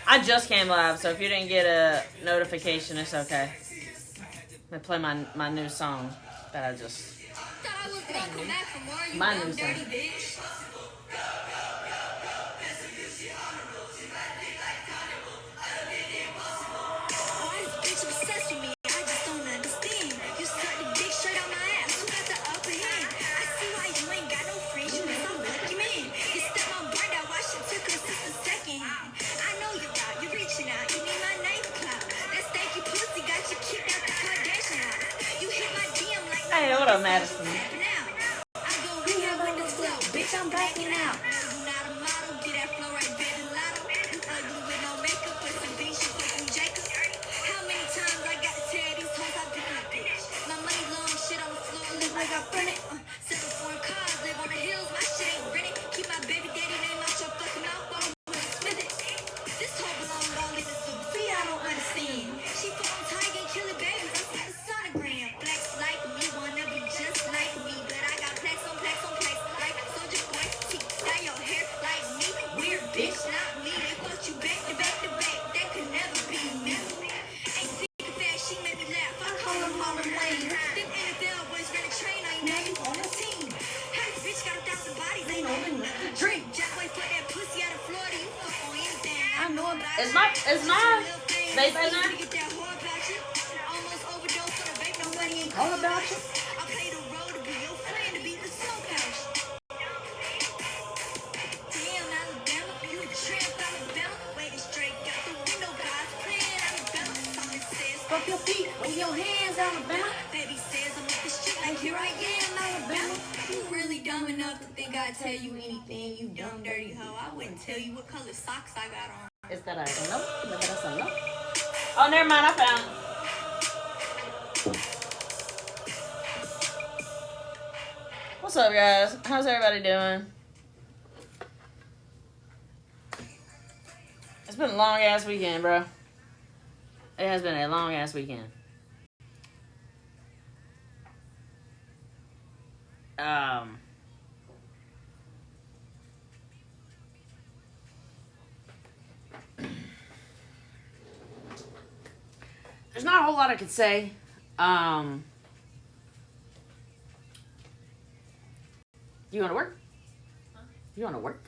I just came live, so if you didn't get a notification, it's okay. I play my new song that I just. My new song. Hey, what up, Madison? Bitch, I'm backing out. Is my vape in there? All about you. Fuck your feet with your hands, Alabama. Baby says I'm up the street like here I am, Alabama. You really dumb enough to think I'd tell you anything, you dumb dirty hoe. I wouldn't tell you what color socks I got on. Is that a no? That's a no. Oh, never mind. I found. What's up, guys? How's everybody doing? It's been a long ass weekend, bro. It has been a long ass weekend. There's not a whole lot I could say. You want to work? Huh? You want to work?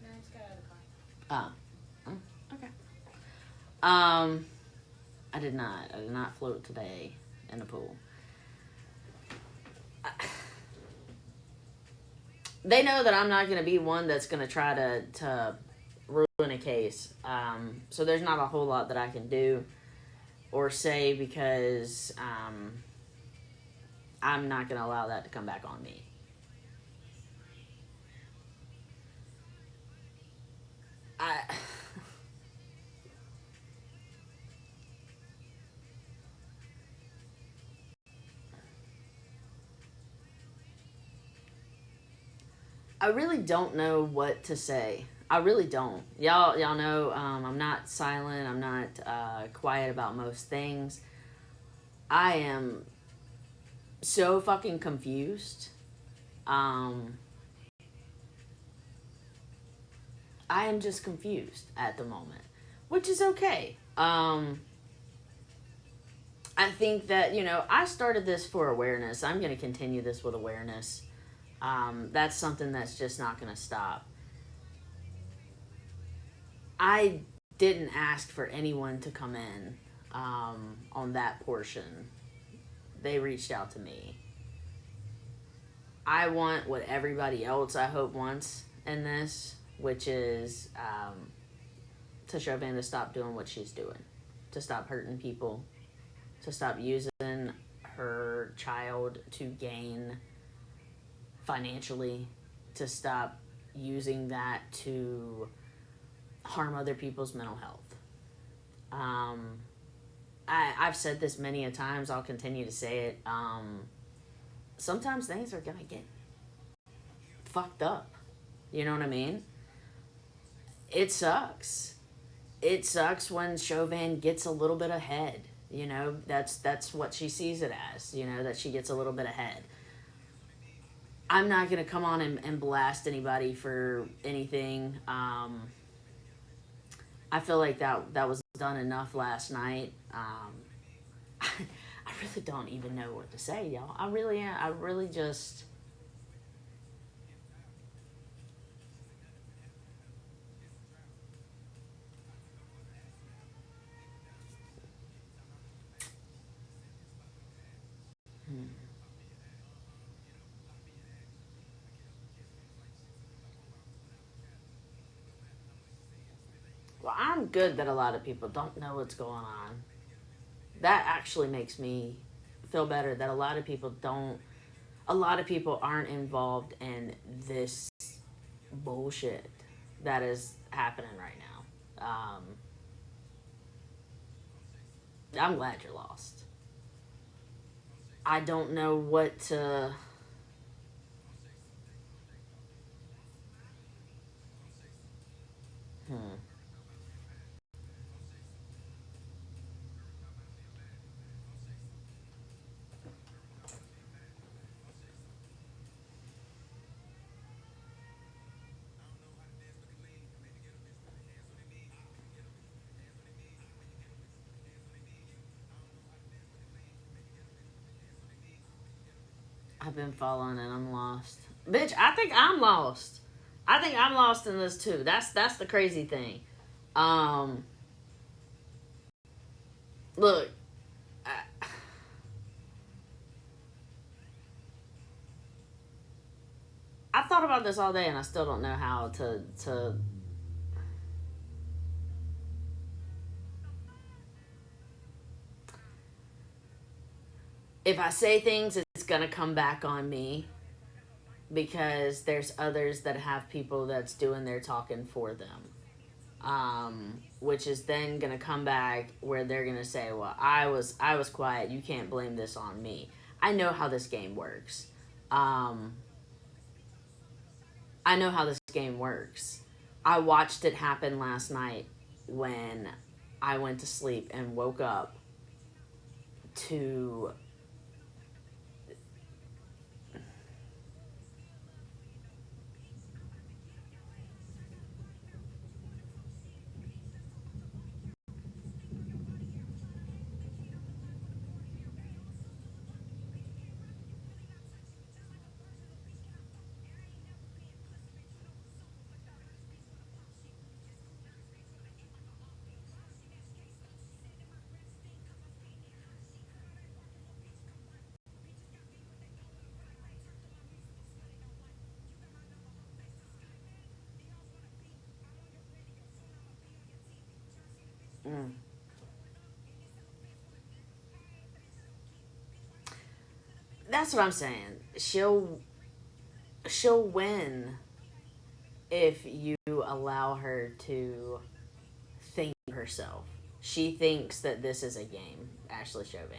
No, I just got out of the car. Okay. I did not float today in the pool. They know that I'm not going to be one that's going to try to ruin a case. So there's not a whole lot that I can do or say because I'm not going to allow that to come back on me. I really don't know what to say. I really don't. Y'all know I'm not silent. I'm not quiet about most things. I am so fucking confused. I am just confused at the moment, which is okay. I think that, I started this for awareness. I'm going to continue this with awareness. That's something that's just not going to stop. I didn't ask for anyone to come in on that portion. They reached out to me. I want what everybody else, I hope, wants in this, which is to Chauvin to stop doing what she's doing, to stop hurting people, to stop using her child to gain financially, to stop using that to harm other people's mental health. I've said this many a times. I'll continue to say it. Sometimes things are gonna get fucked up. You know what I mean? It sucks. It sucks when Chauvin gets a little bit ahead. That's what she sees it as. That she gets a little bit ahead. I'm not going to come on and blast anybody for anything. I feel like that was done enough last night. I really don't even know what to say, y'all. I really am. I really just. Hmm. Well, I'm good that a lot of people don't know what's going on. That actually makes me feel better that a lot of people don't. A lot of people aren't involved in this bullshit that is happening right now. I'm glad you're lost. I don't know what to. Hmm. I've been following and I'm lost. Bitch, I think I'm lost. I think I'm lost in this too. That's the crazy thing. Um, look, I, I thought about this all day and I still don't know how to. If I say things, it's gonna come back on me because there's others that have people that's doing their talking for them. Which is then gonna come back where they're gonna say, "Well, I was quiet. You can't blame this on me." I know how this game works. Um, I know how this game works. I watched it happen last night when I went to sleep and woke up to. Mm, that's what I'm saying. She'll win if you allow her to think herself. She thinks that this is a game, Ashley Chauvin.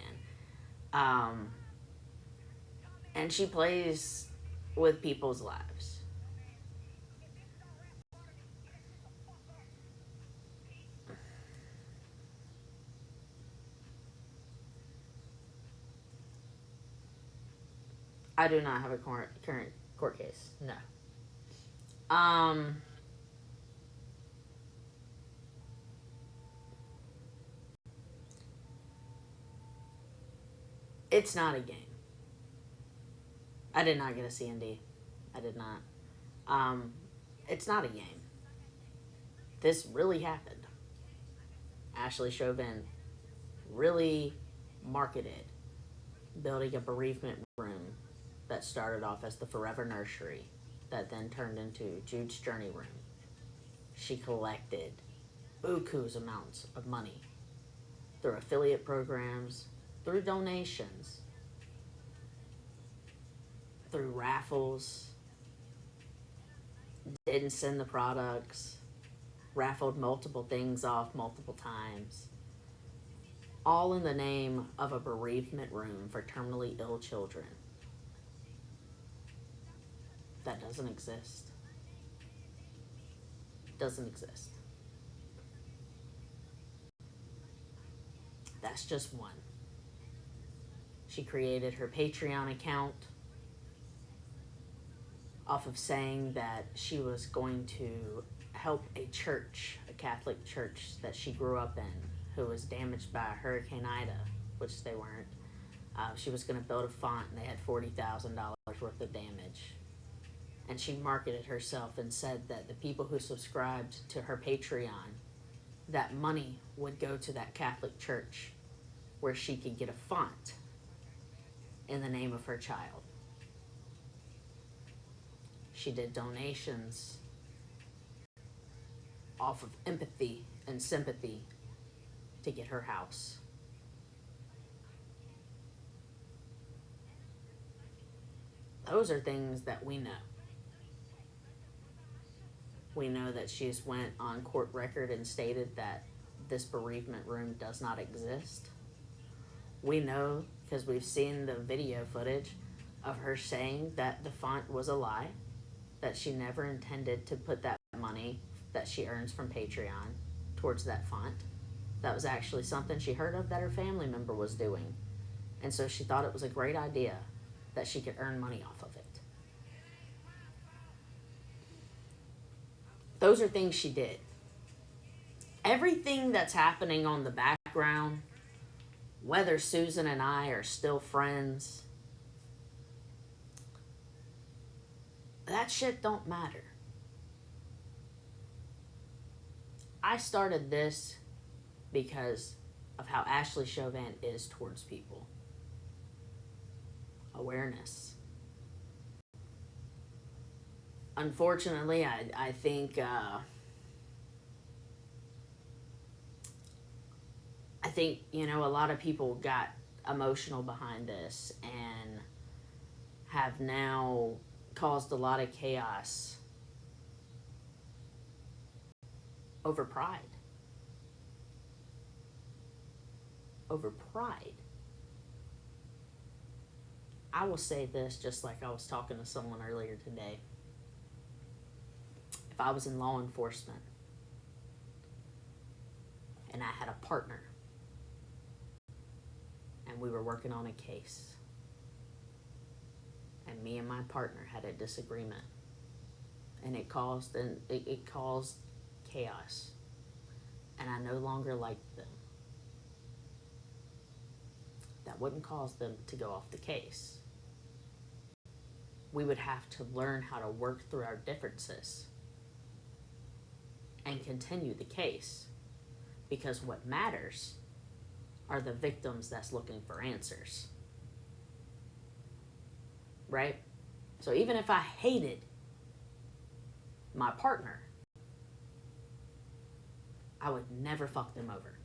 Um, and she plays with people's lives. I do not have a current court case. No. Um, it's not a game. I did not get a CND. I did not. Um, it's not a game. This really happened. Ashley Chauvin really marketed building a bereavement room that started off as the Forever Nursery, that then turned into Jude's Journey Room. She collected buku's amounts of money through affiliate programs, through donations, through raffles, didn't send the products, raffled multiple things off multiple times, all in the name of a bereavement room for terminally ill children that doesn't exist. Doesn't exist. That's just one. She created her Patreon account off of saying that she was going to help a church, a Catholic church that she grew up in, who was damaged by Hurricane Ida, which they weren't. She was going to build a font, and they had $40,000 worth of damage. And she marketed herself and said that the people who subscribed to her Patreon, that money would go to that Catholic church where she could get a font in the name of her child. She did donations off of empathy and sympathy to get her house. Those are things that we know. We know that she's went on court record and stated that this bereavement room does not exist. We know, because we've seen the video footage of her saying that the font was a lie, that she never intended to put that money that she earns from Patreon towards that font. That was actually something she heard of that her family member was doing. And so she thought it was a great idea that she could earn money off of it. Those are things she did. Everything that's happening on the background, whether Susan and I are still friends, that shit don't matter. I started this because of how Ashley Chauvin is towards people. Awareness. Unfortunately, I think a lot of people got emotional behind this and have now caused a lot of chaos over pride. Over pride. I will say this just like I was talking to someone earlier today. If I was in law enforcement and I had a partner and we were working on a case and me and my partner had a disagreement and it caused chaos and I no longer liked them, that wouldn't cause them to go off the case. We would have to learn how to work through our differences and continue the case, because what matters are the victims that's looking for answers. Right? So even if I hated my partner, I would never fuck them over.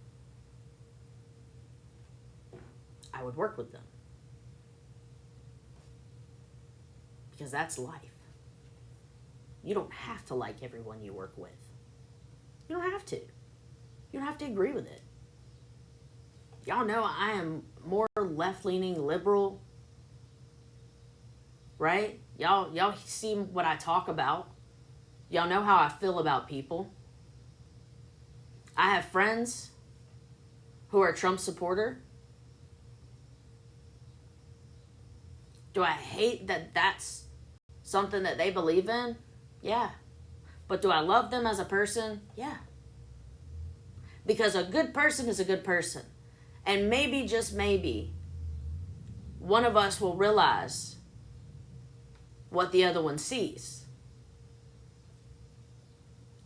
I would work with them. Because that's life. You don't have to like everyone you work with. You don't have to. You don't have to agree with it. Y'all know I am more left-leaning liberal. Right? Y'all see what I talk about. Y'all know how I feel about people. I have friends who are Trump supporter. Do I hate that that's something that they believe in? Yeah. But do I love them as a person? Yeah. Because a good person is a good person. And maybe, just maybe, one of us will realize what the other one sees.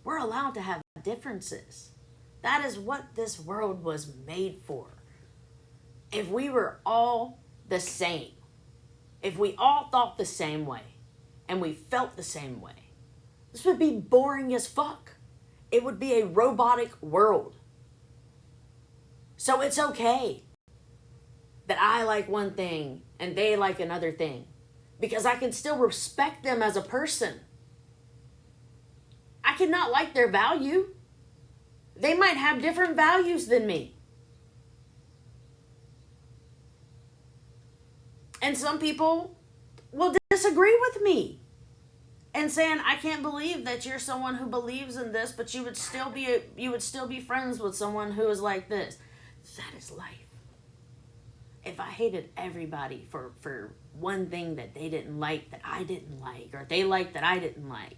We're allowed to have differences. That is what this world was made for. If we were all the same, if we all thought the same way, and we felt the same way, this would be boring as fuck. It would be a robotic world. So it's okay that I like one thing and they like another thing, because I can still respect them as a person. I cannot like their value. They might have different values than me. And some people will disagree with me and saying, I can't believe that you're someone who believes in this, but you would still be friends with someone who is like this. That is life. If I hated everybody for one thing that they didn't like that I didn't like, or they liked that I didn't like,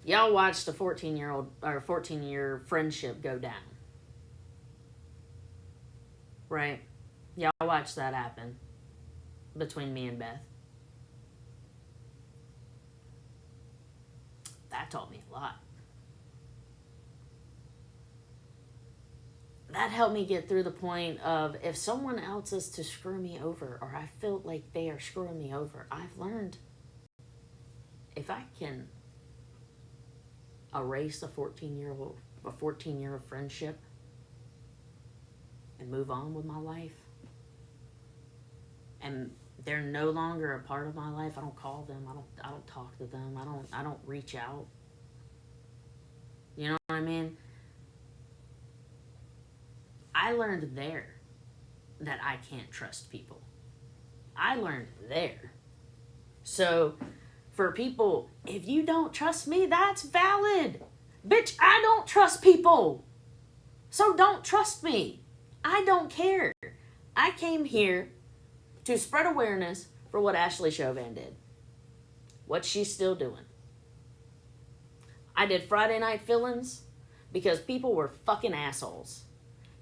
Y'all watched a 14-year friendship go down. Right? Y'all watched that happen between me and Beth. That taught me a lot. That helped me get through the point of, if someone else is to screw me over, or I feel like they are screwing me over, I've learned if I can erase a 14-year friendship and move on with my life, and they're no longer a part of my life, I don't call them, I don't talk to them, I don't reach out. You know what I mean? I learned there that I can't trust people. I learned there. So, for people, if you don't trust me, that's valid. Bitch, I don't trust people. So don't trust me. I don't care. I came here to spread awareness for what Ashley Chauvin did. What she's still doing. I did Friday Night Fill-ins because people were fucking assholes.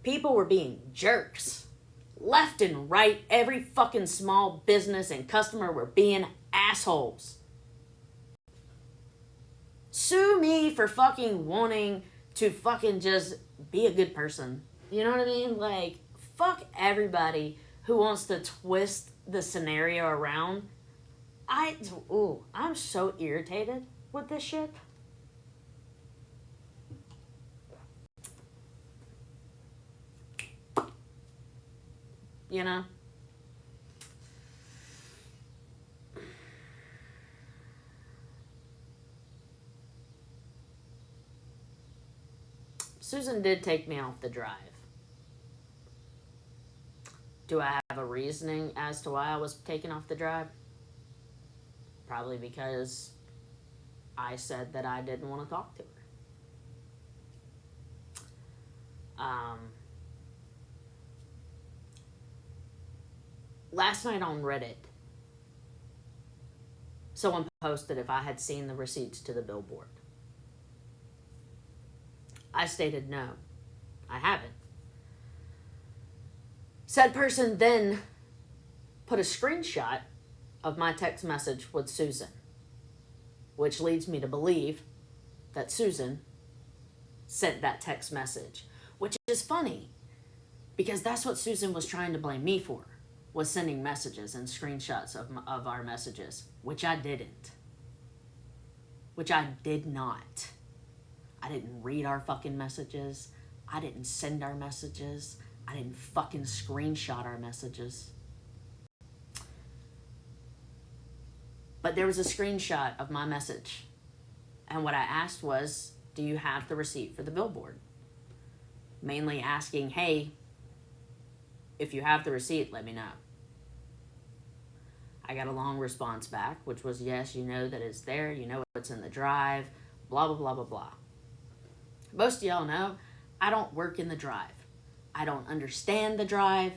People were being jerks. Left and right, every fucking small business and customer were being assholes. Sue me for fucking wanting to fucking just be a good person. You know what I mean? Like, fuck everybody who wants to twist the scenario around. I'm so irritated with this shit. You know? Susan did take me off the drive. Do I have a reasoning as to why I was taken off the drive? Probably because I said that I didn't want to talk to her. Last night on Reddit, someone posted if I had seen the receipts to the billboard. I stated no, I haven't. Said person then put a screenshot of my text message with Susan, which leads me to believe that Susan sent that text message, which is funny because that's what Susan was trying to blame me for, was sending messages and screenshots of our messages, which I didn't. Which I did not. I didn't read our fucking messages. I didn't send our messages. I didn't fucking screenshot our messages. But there was a screenshot of my message. And what I asked was, do you have the receipt for the billboard? Mainly asking, hey, if you have the receipt, let me know. I got a long response back, which was, yes, you know that it's there. You know it's in the drive. Blah, blah, blah, blah, blah. Most of y'all know I don't work in the drive. I don't understand the drive.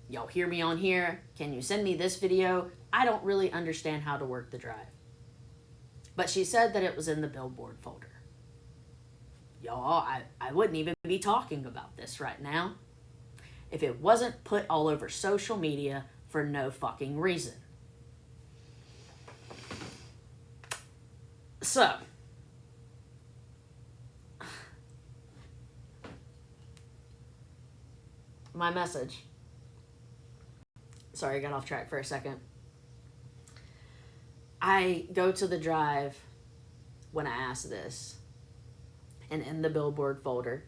Y'all hear me on here. Can you send me this video? I don't really understand how to work the drive. But she said that it was in the billboard folder. Y'all, I wouldn't even be talking about this right now if it wasn't put all over social media for no fucking reason. So, my message. Sorry, I got off track for a second. I go to the drive when I ask this, and in the billboard folder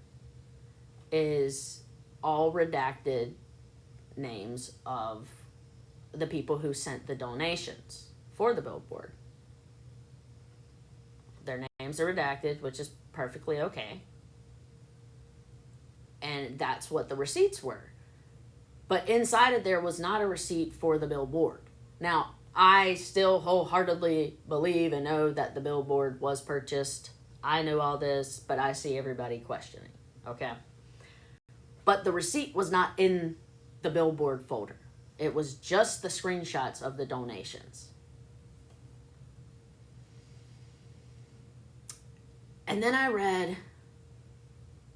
is all redacted names of the people who sent the donations for the billboard. Their names are redacted, which is perfectly okay. And that's what the receipts were. But inside of there was not a receipt for the billboard. Now, I still wholeheartedly believe and know that the billboard was purchased. I know all this, but I see everybody questioning. Okay? But the receipt was not in the billboard folder. It was just the screenshots of the donations. And then I read,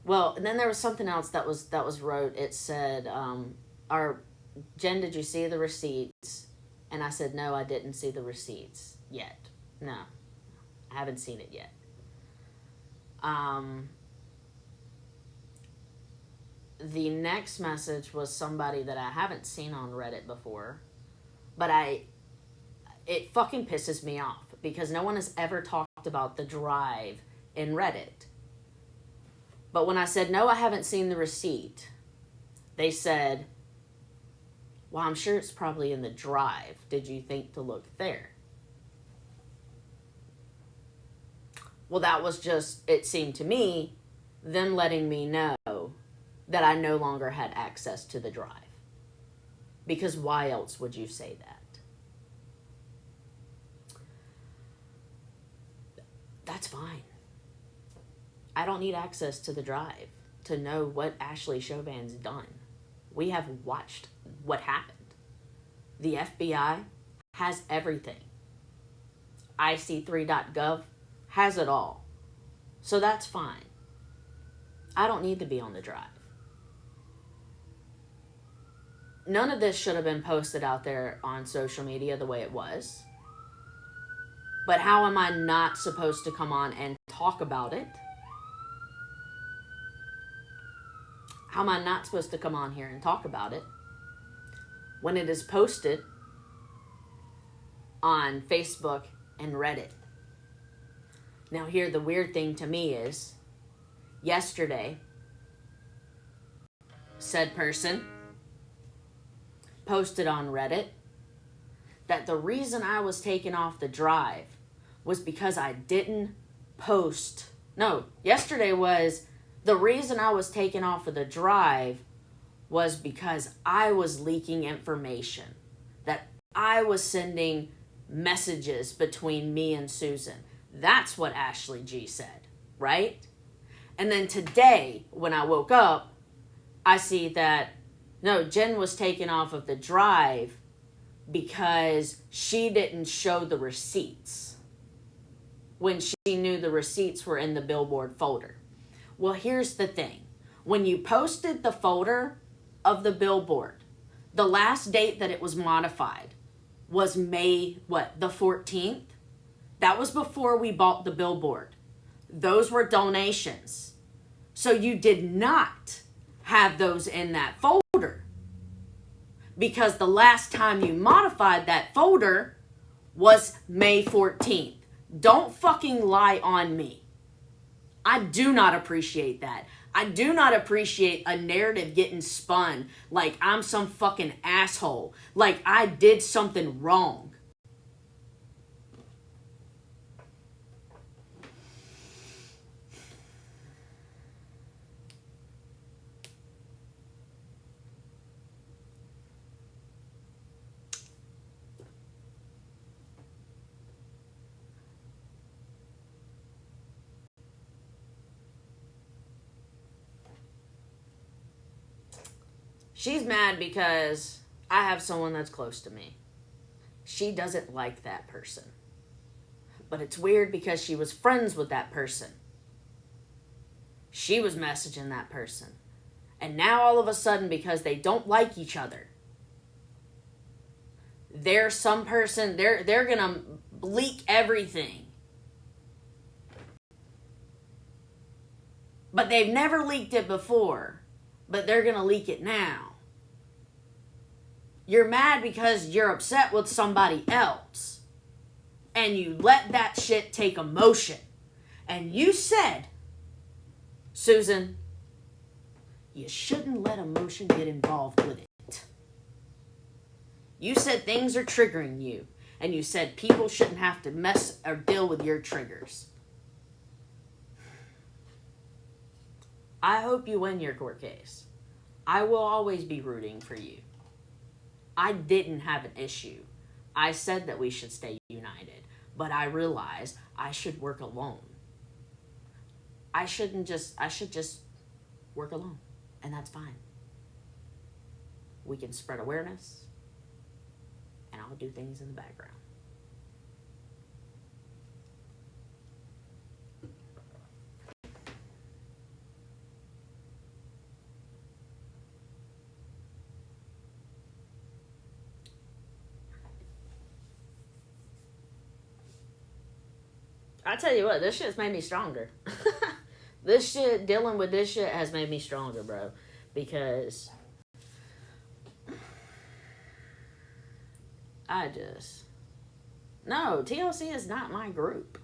well, and then there was something else that was wrote. It said, Jen, did you see the receipts? And I said, no, I didn't see the receipts yet. No, I haven't seen it yet. The next message was somebody that I haven't seen on Reddit before, but it fucking pisses me off because no one has ever talked about the drive in Reddit. But when I said, no, I haven't seen the receipt, they said, well, I'm sure it's probably in the drive. Did you think to look there? Well, that was just, it seemed to me, them letting me know that I no longer had access to the drive. Because why else would you say that? That's fine. I don't need access to the drive to know what Ashley Chauvin's done. We have watched what happened. The FBI has everything. IC3.gov has it all. So that's fine. I don't need to be on the drive. None of this should have been posted out there on social media the way it was. But how am I not supposed to come on and talk about it? How am I not supposed to come on here and talk about it when it is posted on Facebook and Reddit? Now here, the weird thing to me is, yesterday, said person posted on Reddit that the reason I was taken off the drive was because I didn't post. No, yesterday was the reason I was taken off of the drive was because I was leaking information, that I was sending messages between me and Susan. That's what Ashley G said, right? And then today, when I woke up, I see that, no, Jen was taken off of the drive because she didn't show the receipts when she knew the receipts were in the billboard folder. Well, here's the thing. When you posted the folder of the billboard, the last date that it was modified was May, the 14th? That was before we bought the billboard. Those were donations. So you did not have those in that folder, because the last time you modified that folder was May 14th. Don't fucking lie on me. I do not appreciate that. I do not appreciate a narrative getting spun like I'm some fucking asshole, like I did something wrong. She's mad because I have someone that's close to me. She doesn't like that person. But it's weird because she was friends with that person. She was messaging that person. And now all of a sudden, because they don't like each other, there's some person, they're gonna leak everything. But they've never leaked it before, but they're gonna leak it now. You're mad because you're upset with somebody else. And you let that shit take emotion. And you said, Susan, you shouldn't let emotion get involved with it. You said things are triggering you. And you said people shouldn't have to mess or deal with your triggers. I hope you win your court case. I will always be rooting for you. I didn't have an issue. I said that we should stay united, but I realized I should work alone. I should just work alone, and that's fine. We can spread awareness, and I'll do things in the background. I tell you what, this shit's made me stronger. Dealing with this shit has made me stronger, bro. Because no, TLC is not my group.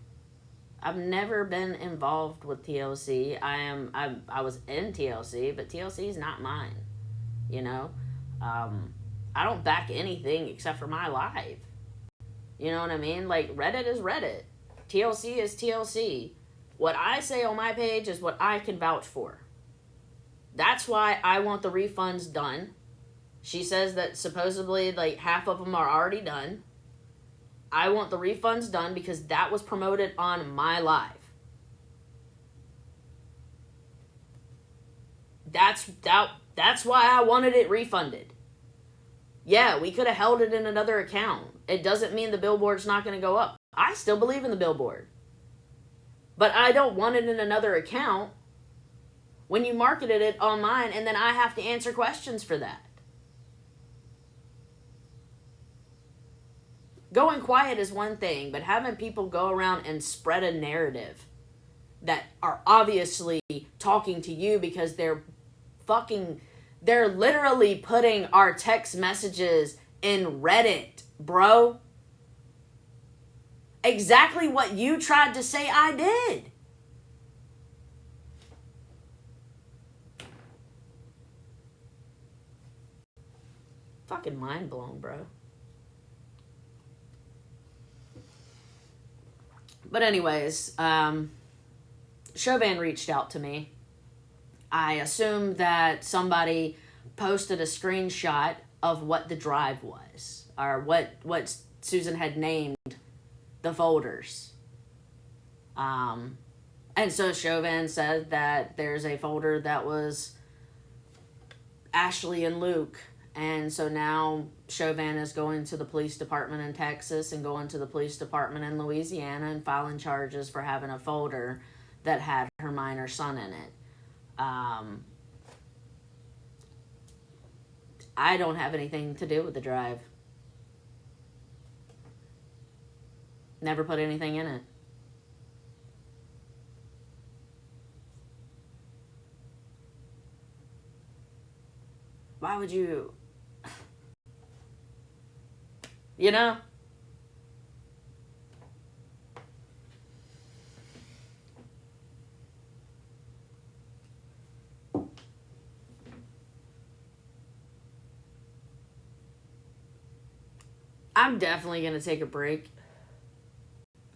I've never been involved with TLC. I was in TLC, but TLC is not mine. You know, I don't back anything except for my live. You know what I mean? Like, Reddit is Reddit. TLC is TLC. What I say on my page is what I can vouch for. That's why I want the refunds done. She says that supposedly, like, half of them are already done. I want the refunds done because that was promoted on my live. That's why I wanted it refunded. Yeah, we could have held it in another account. It doesn't mean the billboard's not going to go up. I still believe in the billboard. But I don't want it in another account when you marketed it on mine and then I have to answer questions for that. Going quiet is one thing, but having people go around and spread a narrative that are obviously talking to you because they're literally putting our text messages in Reddit, bro. Exactly what you tried to say I did. Fucking mind blown, bro. But anyways, Chauvin reached out to me. I assume that somebody posted a screenshot of what the drive was, or what Susan had named the folders. And so Chauvin said that there's a folder that was Ashley and Luke. And so now Chauvin is going to the police department in Texas and going to the police department in Louisiana and filing charges for having a folder that had her minor son in it. I don't have anything to do with the drive. Never put anything in it. Why would you... You know? I'm definitely going to take a break.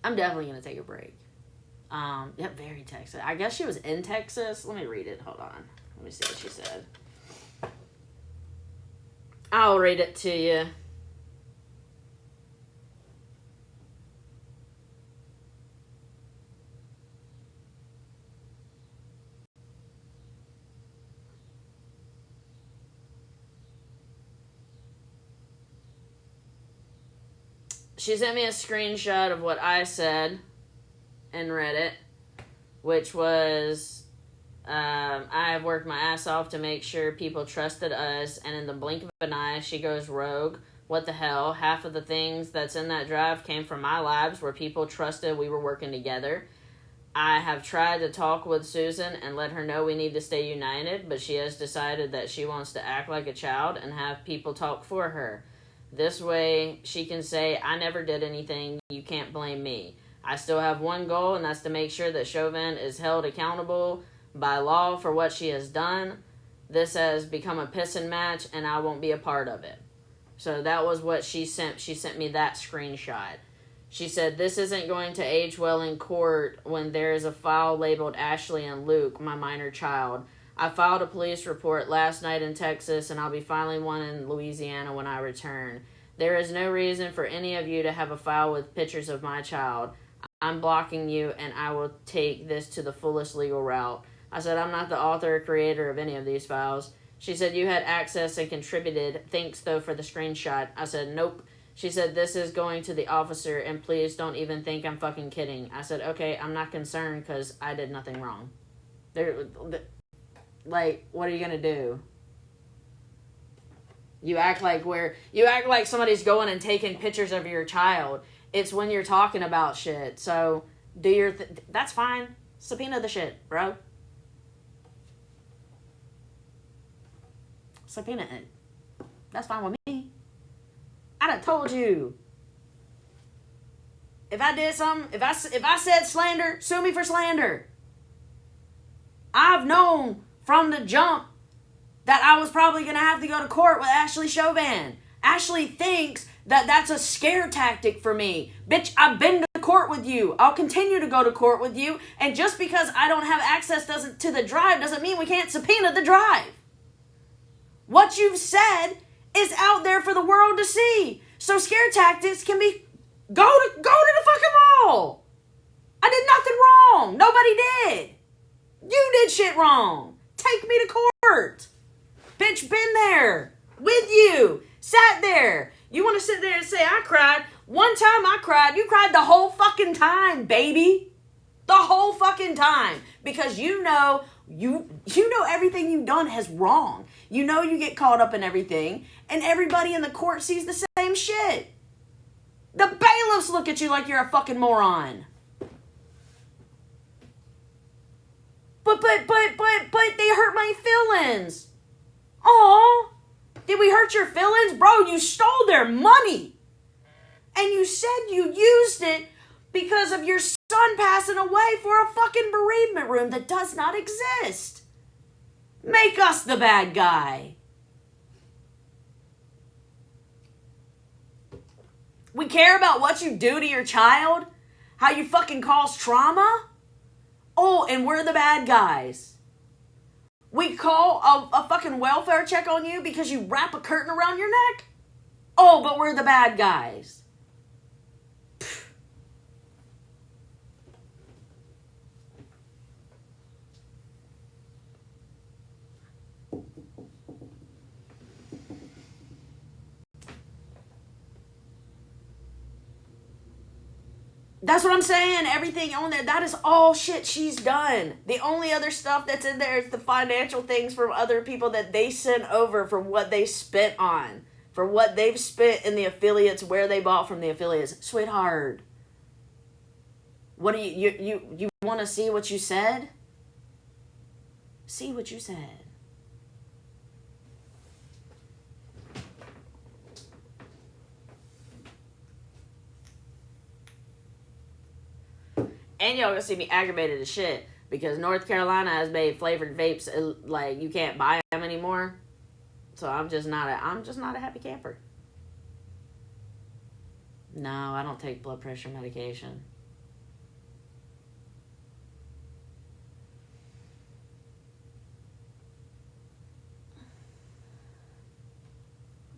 Yep, very Texas. I guess she was in Texas. Let me read it. Hold on. Let me see what she said. I'll read it to you. She sent me a screenshot of what I said in Reddit, which was, I have worked my ass off to make sure people trusted us, and in the blink of an eye, she goes rogue. What the hell? Half of the things that's in that drive came from my lives where people trusted we were working together. I have tried to talk with Susan and let her know we need to stay united, but she has decided that she wants to act like a child and have people talk for her. This way, she can say, I never did anything, you can't blame me. I still have one goal, and that's to make sure that Chauvin is held accountable by law for what she has done. This has become a pissing match, and I won't be a part of it. So that was what she sent. She sent me that screenshot. She said, this isn't going to age well in court when there is a file labeled Ashley and Luke, my minor child. I filed a police report last night in Texas, and I'll be filing one in Louisiana when I return. There is no reason for any of you to have a file with pictures of my child. I'm blocking you, and I will take this to the fullest legal route. I said, I'm not the author or creator of any of these files. She said, you had access and contributed. Thanks, though, for the screenshot. I said, nope. She said, this is going to the officer, and please don't even think I'm fucking kidding. I said, okay, I'm not concerned because I did nothing wrong. Like, what are you gonna do? You act like somebody's going and taking pictures of your child. It's when you're talking about shit. So Do your that's fine. Subpoena the shit, bro. Subpoena it. That's fine with me. I done told you. If I did something, if I said slander, sue me for slander. I've known from the jump that I was probably going to have to go to court with Ashley Chauvin. Ashley thinks that that's a scare tactic for me. Bitch, I've been to court with you. I'll continue to go to court with you. And just because I don't have access to the drive doesn't mean we can't subpoena the drive. What you've said is out there for the world to see. So scare tactics can be go to the fucking mall. I did nothing wrong. Nobody did. You did shit wrong. Take me to court. Bitch, been there with you. Sat there. You want to sit there and say I cried? One time I cried. You cried the whole fucking time, baby. The whole fucking time. Because you know everything you've done is wrong. You know you get caught up in everything. And everybody in the court sees the same shit. The bailiffs look at you like you're a fucking moron. But they hurt my feelings. Aw. Did we hurt your feelings? Bro, you stole their money. And you said you used it because of your son passing away for a fucking bereavement room that does not exist. Make us the bad guy. We care about what you do to your child? How you fucking cause trauma? Oh, and we're the bad guys. We call a fucking welfare check on you because you wrap a curtain around your neck? Oh, but we're the bad guys. That's what I'm saying. Everything on there, that is all shit she's done. The only other stuff that's in there is the financial things from other people that they sent over for what they spent on. For what they've spent in the affiliates, where they bought from the affiliates. Sweetheart. What do you want to see what you said? See what you said. And y'all gonna see me aggravated as shit because North Carolina has made flavored vapes like you can't buy them anymore. So I'm just not a happy camper. No, I don't take blood pressure medication.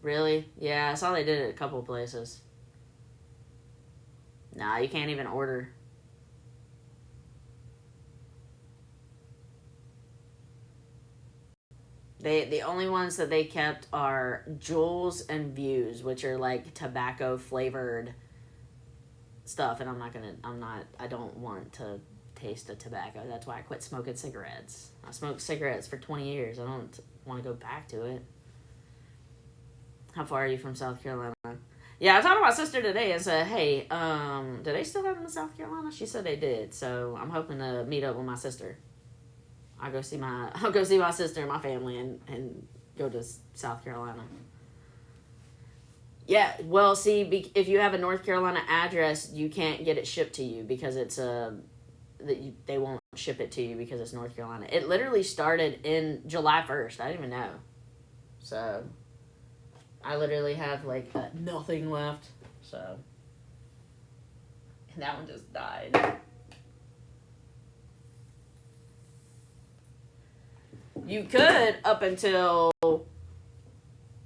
Really? Yeah, I saw they did it a couple places. Nah, you can't even order. The only ones that they kept are Juuls and Views, which are like tobacco flavored stuff, and I don't want to taste the tobacco. That's why I quit smoking cigarettes. I smoked cigarettes for 20 years. I don't want to go back to it. How far are you from South Carolina? Yeah, I talked to my sister today and said, hey, do they still have them in South Carolina? She said they did, so I'm hoping to meet up with my sister. I'll go see my sister and my family and go to South Carolina. Yeah, well, see, if you have a North Carolina address, you can't get it shipped to you because it's they won't ship it to you because it's North Carolina. It literally started in July 1st. I didn't even know. So, I literally have like nothing left. So, and that one just died. You could up until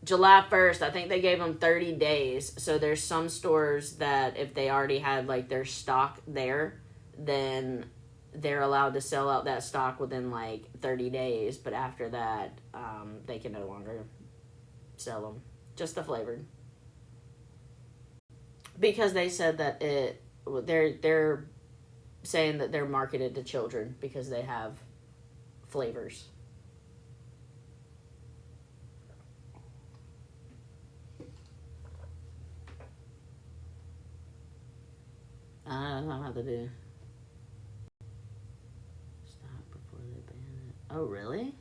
July 1st. I think they gave them 30 days. So there's some stores that if they already had like their stock there, then they're allowed to sell out that stock within like 30 days. But after that, they can no longer sell them. Just the flavored. Because they said that they're saying that they're marketed to children because they have flavors. I don't know how to do. Oh, really?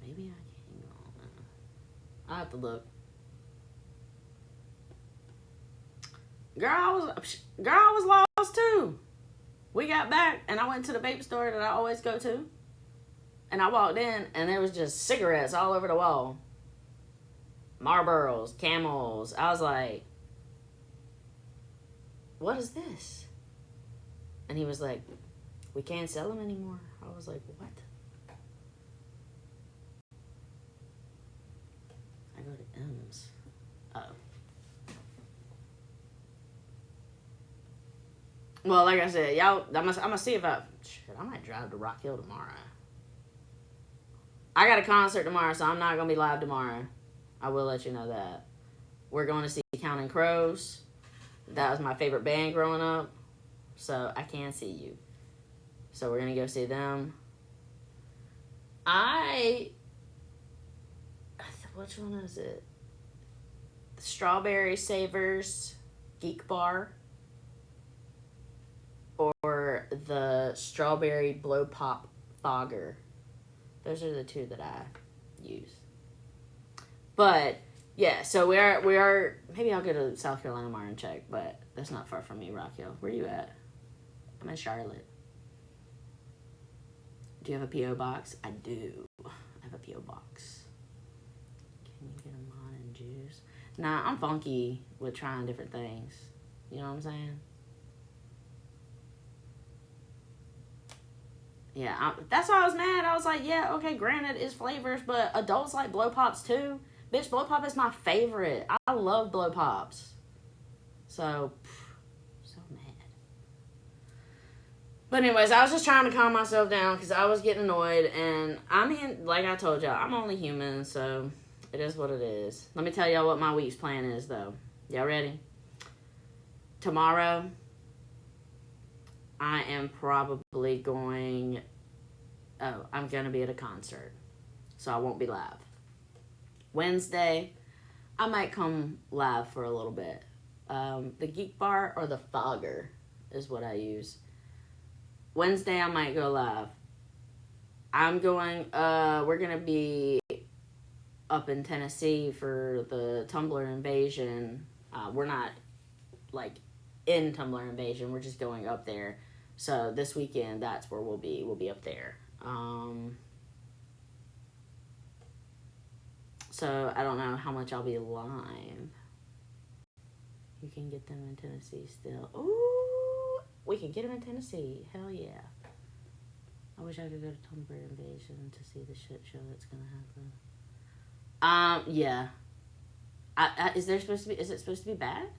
Maybe I can go on. I'll have to look. Girl, I was lost too. We got back, and I went to the vape store that I always go to. And I walked in, and there was just cigarettes all over the wall. Marlboros, Camels. I was like, what is this? And he was like, we can't sell them anymore. I was like, what? I go to M's. Oh. Well, like I said, y'all, I'm gonna see if I might drive to Rock Hill tomorrow. I got a concert tomorrow, so I'm not gonna be live tomorrow. I will let you know that. We're going to see Counting Crows. That was my favorite band growing up, so I can see you. So we're gonna go see them. Which one is it? The Strawberry Savers Geek Bar or the Strawberry Blow Pop Fogger. Those are the two that I use. But yeah, so we are. Maybe I'll go to South Carolina tomorrow and check, but that's not far from me, Rock Hill. Where are you at? I'm in Charlotte. Do you have a P.O. box? I do. I have a P.O. box. Can you get a mod and juice? Nah, I'm funky with trying different things. You know what I'm saying? Yeah, that's why I was mad. I was like, yeah, okay, granted, it's flavors, but adults like blow pops too. Bitch, blow pop is my favorite. I love blow pops. So mad. But anyways, I was just trying to calm myself down because I was getting annoyed. And I mean, like I told y'all, I'm only human, so it is what it is. Let me tell y'all what my week's plan is, though. Y'all ready? Tomorrow, I am probably going... Oh, I'm going to be at a concert, so I won't be live. Wednesday, I might come live for a little bit. The Geek Bar or the Fogger is what I use. Wednesday, I might go live. We're going to be up in Tennessee for the Tumblr Invasion. We're not, like, in Tumblr Invasion. We're just going up there. So this weekend, that's where we'll be. We'll be up there. So I don't know how much I'll be live. You can get them in Tennessee still. Ooh, we can get them in Tennessee. Hell yeah. I wish I could go to Tumblr Invasion to see the shit show that's gonna happen. Yeah. Is it supposed to be bad?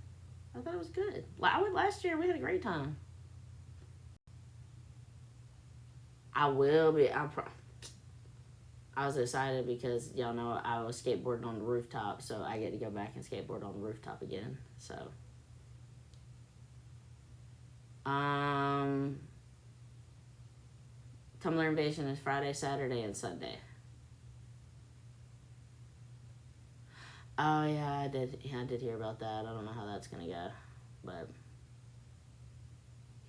I thought it was good. I went last year. We had a great time. I will be. I was excited because y'all know I was skateboarding on the rooftop, so I get to go back and skateboard on the rooftop again. So, Tumblr Invasion is Friday, Saturday, and Sunday. Oh yeah, I did. Yeah, I did hear about that. I don't know how that's gonna go, but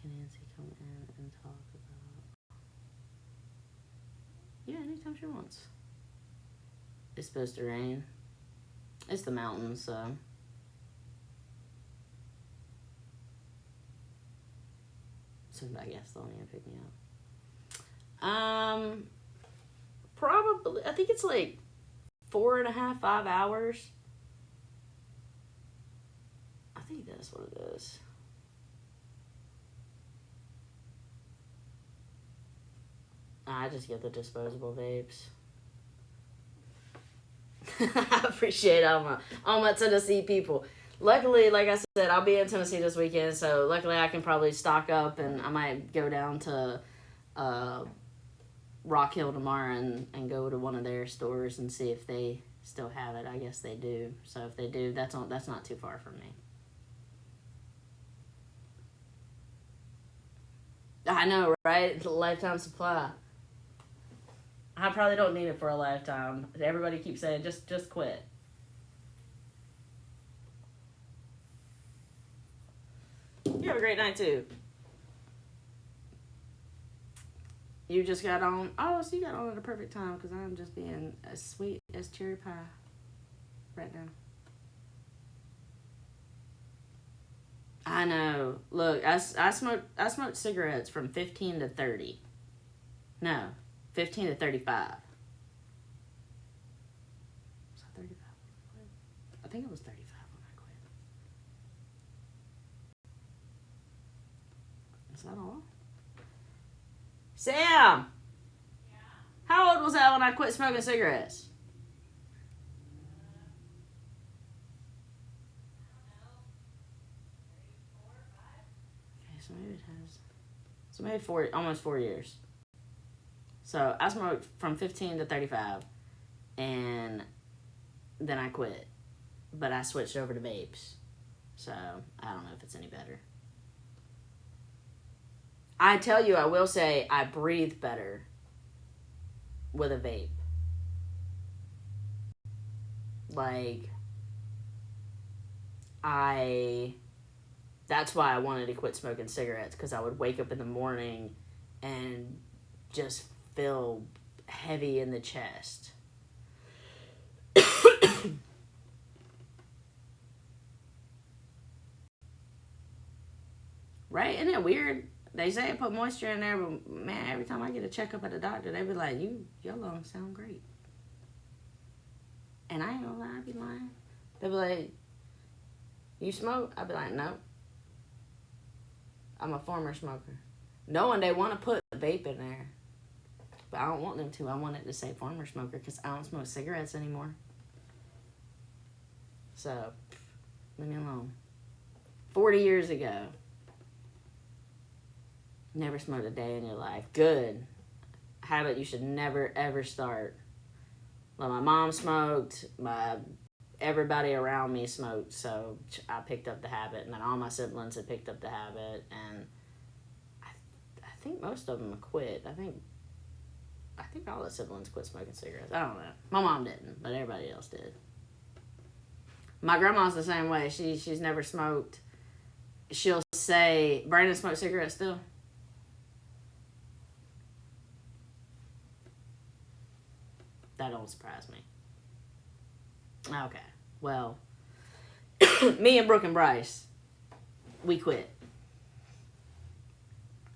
can Nancy come in and talk about? Yeah, anytime she wants. It's supposed to rain. It's the mountains, so. So I guess they'll need to pick me up. Probably, I think it's like 4.5, 5 hours. I think that's what it is. I just get the disposable vapes. I appreciate all my Tennessee people. Luckily, like I said, I'll be in Tennessee this weekend, so luckily I can probably stock up, and I might go down to Rock Hill tomorrow and go to one of their stores and see if they still have it. I guess they do. So if they do, that's not too far from me. I know, right? It's a lifetime supply. I probably don't need it for a lifetime. Everybody keeps saying, just quit. You have a great night, too. You just got on. Oh, so you got on at the perfect time because I'm just being as sweet as cherry pie right now. I know. Look, I smoked cigarettes from 15 to 30. No, 15 to 35. Was I 35 when I quit? I think it was 35 when I quit. Is that all? Sam! Yeah? How old was I when I quit smoking cigarettes? Okay, so maybe it has... So maybe almost 4 years. So I smoked from 15 to 35, and then I quit. But I switched over to vapes. So I don't know if it's any better. I tell you, I will say I breathe better with a vape. Like, that's why I wanted to quit smoking cigarettes, because I would wake up in the morning and just feel heavy in the chest. Right? Isn't it weird? They say I put moisture in there, but man, every time I get a checkup at the doctor, they be like, your lungs sound great. And I ain't gonna lie, I be lying. They be like, you smoke? I be like, no. I'm a former smoker. Knowing they want to put a vape in there. But I don't want them to. I want it to say former smoker because I don't smoke cigarettes anymore. So, leave me alone. 40 years ago. Never smoked a day in your life. Good. Habit you should never, ever start. Well, my mom smoked. Everybody around me smoked. So I picked up the habit. And then all my siblings had picked up the habit. And I think most of them have quit. I think all the siblings quit smoking cigarettes. I don't know. My mom didn't, but everybody else did. My grandma's the same way. She's never smoked. She'll say, Brandon smokes cigarettes still? That don't surprise me. Okay. Well, me and Brooke and Bryce, we quit.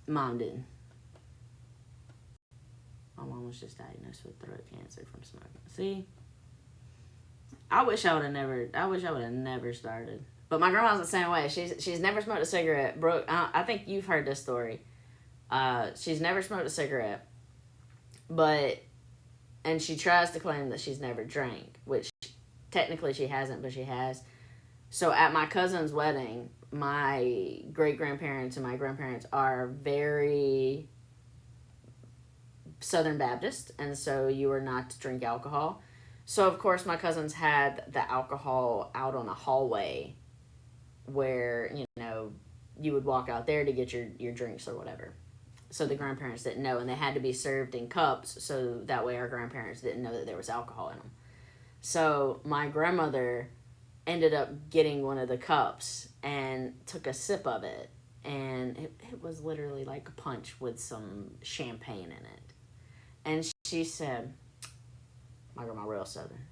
Mom didn't. My mom was just diagnosed with throat cancer from smoking. See? I wish I would have never started. But my grandma's the same way. She's never smoked a cigarette. Brooke, I think you've heard this story. She's never smoked a cigarette. And she tries to claim that she's never drank, which technically she hasn't, but she has. So at my cousin's wedding, my great-grandparents and my grandparents are very Southern Baptist, and so you are not to drink alcohol. So, of course, my cousins had the alcohol out on a hallway where, you would walk out there to get your drinks or whatever. So the grandparents didn't know, and they had to be served in cups, so that way our grandparents didn't know that there was alcohol in them. So my grandmother ended up getting one of the cups and took a sip of it, and it was literally like a punch with some champagne in it. And she said, my grandma real Southern,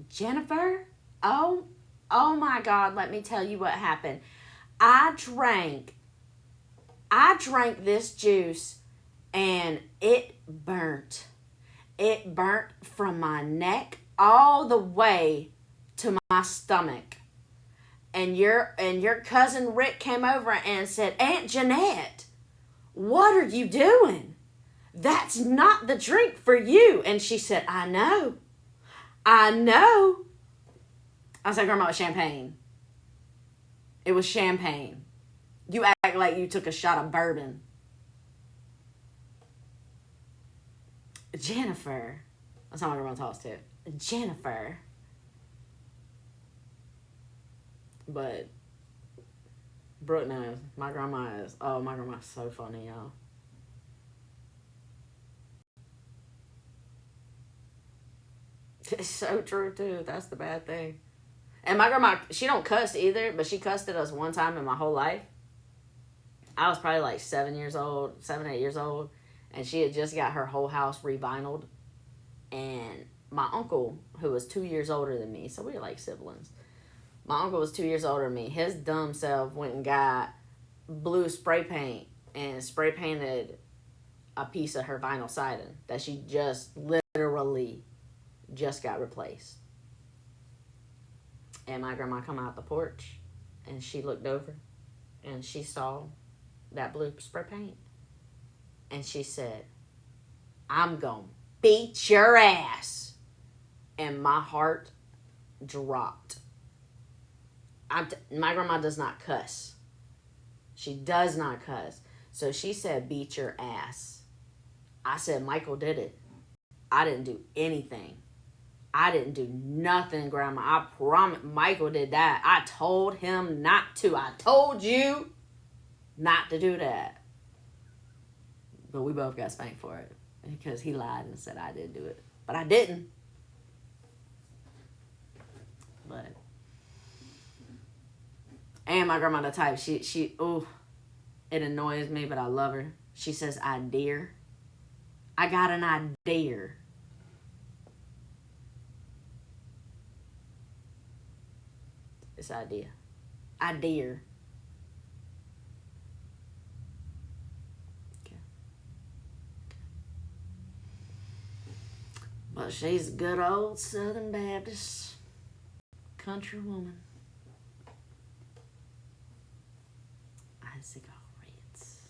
Jennifer, oh my God, let me tell you what happened. I drank this juice and it burnt. It burnt from my neck all the way to my stomach. And your cousin Rick came over and said, Aunt Jeanette, what are you doing? That's not the drink for you. And she said, I know. I was like, Grandma, it was champagne. It was champagne. You act like you took a shot of bourbon. Jennifer. That's how my grandma talks too. Jennifer. But Brooke knows. My grandma's so funny, y'all. It's so true too. That's the bad thing. And my grandma, she don't cuss either, but she cussed at us one time in my whole life. I was probably like 7, 8 years old, and she had just got her whole house revinyled. And my uncle, who was 2 years older than me, so we were like siblings. My uncle was 2 years older than me. His dumb self went and got blue spray paint and spray painted a piece of her vinyl siding that she just literally just got replaced. And my grandma come out the porch, and she looked over, and she saw that blue spray paint. And she said, "I'm going to beat your ass." And my heart dropped. My grandma does not cuss. She does not cuss. So she said, "Beat your ass." I said, "Michael did it. I didn't do anything. I didn't do nothing, Grandma. I promise Michael did that. I told him not to. I told you not to do that." But we both got spanked for it because he lied and said I did do it. But I didn't. But and my grandma the type, she it annoys me, but I love her. She says, "I dare." I got an idea. This idea. I dare. Okay. But she's a good old Southern Baptist country woman. I had cigarettes.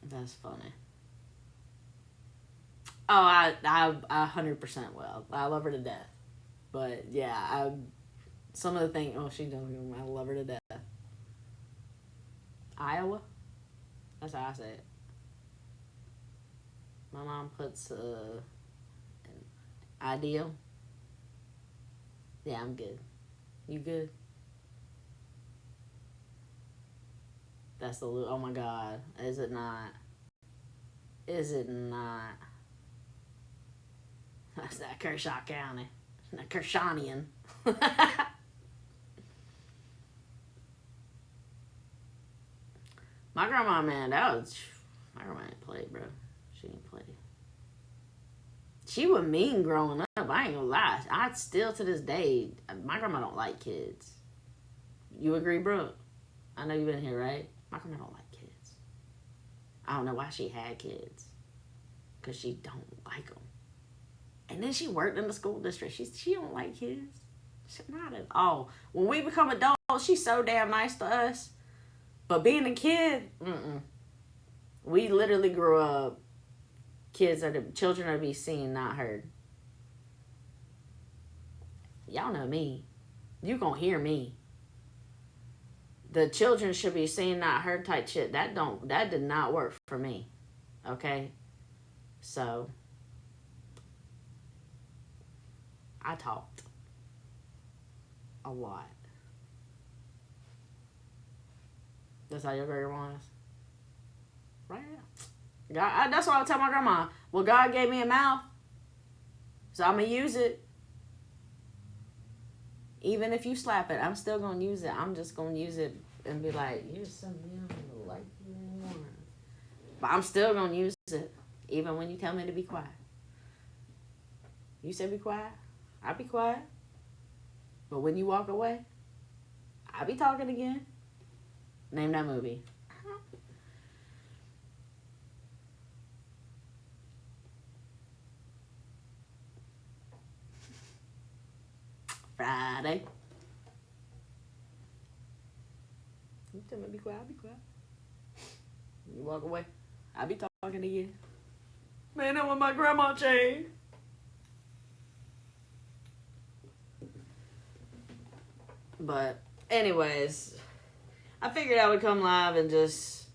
That's funny. Oh, I 100% will. I love her to death. But yeah, some of the things. Oh, she doesn't. I love her to death. Iowa. That's how I say it. My mom puts an ideal. Yeah, I'm good. You good? That's the oh my God. Is it not? Is it not? That's that Kershaw County. That Kershawnian. My grandma, man, my grandma ain't play, bro. She ain't play. She was mean growing up. I ain't gonna lie. I still to this day, my grandma don't like kids. You agree, bro? I know you've been here, right? My grandma don't like kids. I don't know why she had kids. Because she don't like them. And then she worked in the school district. She don't like kids. She's not at all. When we become adults, she's so damn nice to us. But being a kid, we literally grew up. Children are to be seen, not heard. Y'all know me. You gonna hear me. The children should be seen, not heard type shit. That did not work for me. Okay? So I talked a lot. That's how your grandma was? Right? God, that's what I tell my grandma. Well, God gave me a mouth, so I'm going to use it. Even if you slap it, I'm still going to use it. I'm just going to use it and be like, "You're something I don't like you anymore." But I'm still going to use it, even when you tell me to be quiet. You say be quiet, I'll be quiet. But when you walk away, I'll be talking again. Name that movie. Friday. You tell me to be quiet, I'll be quiet. You walk away, I'll be talking again. Man, that was my grandma chain. But anyways, I figured I would come live and just,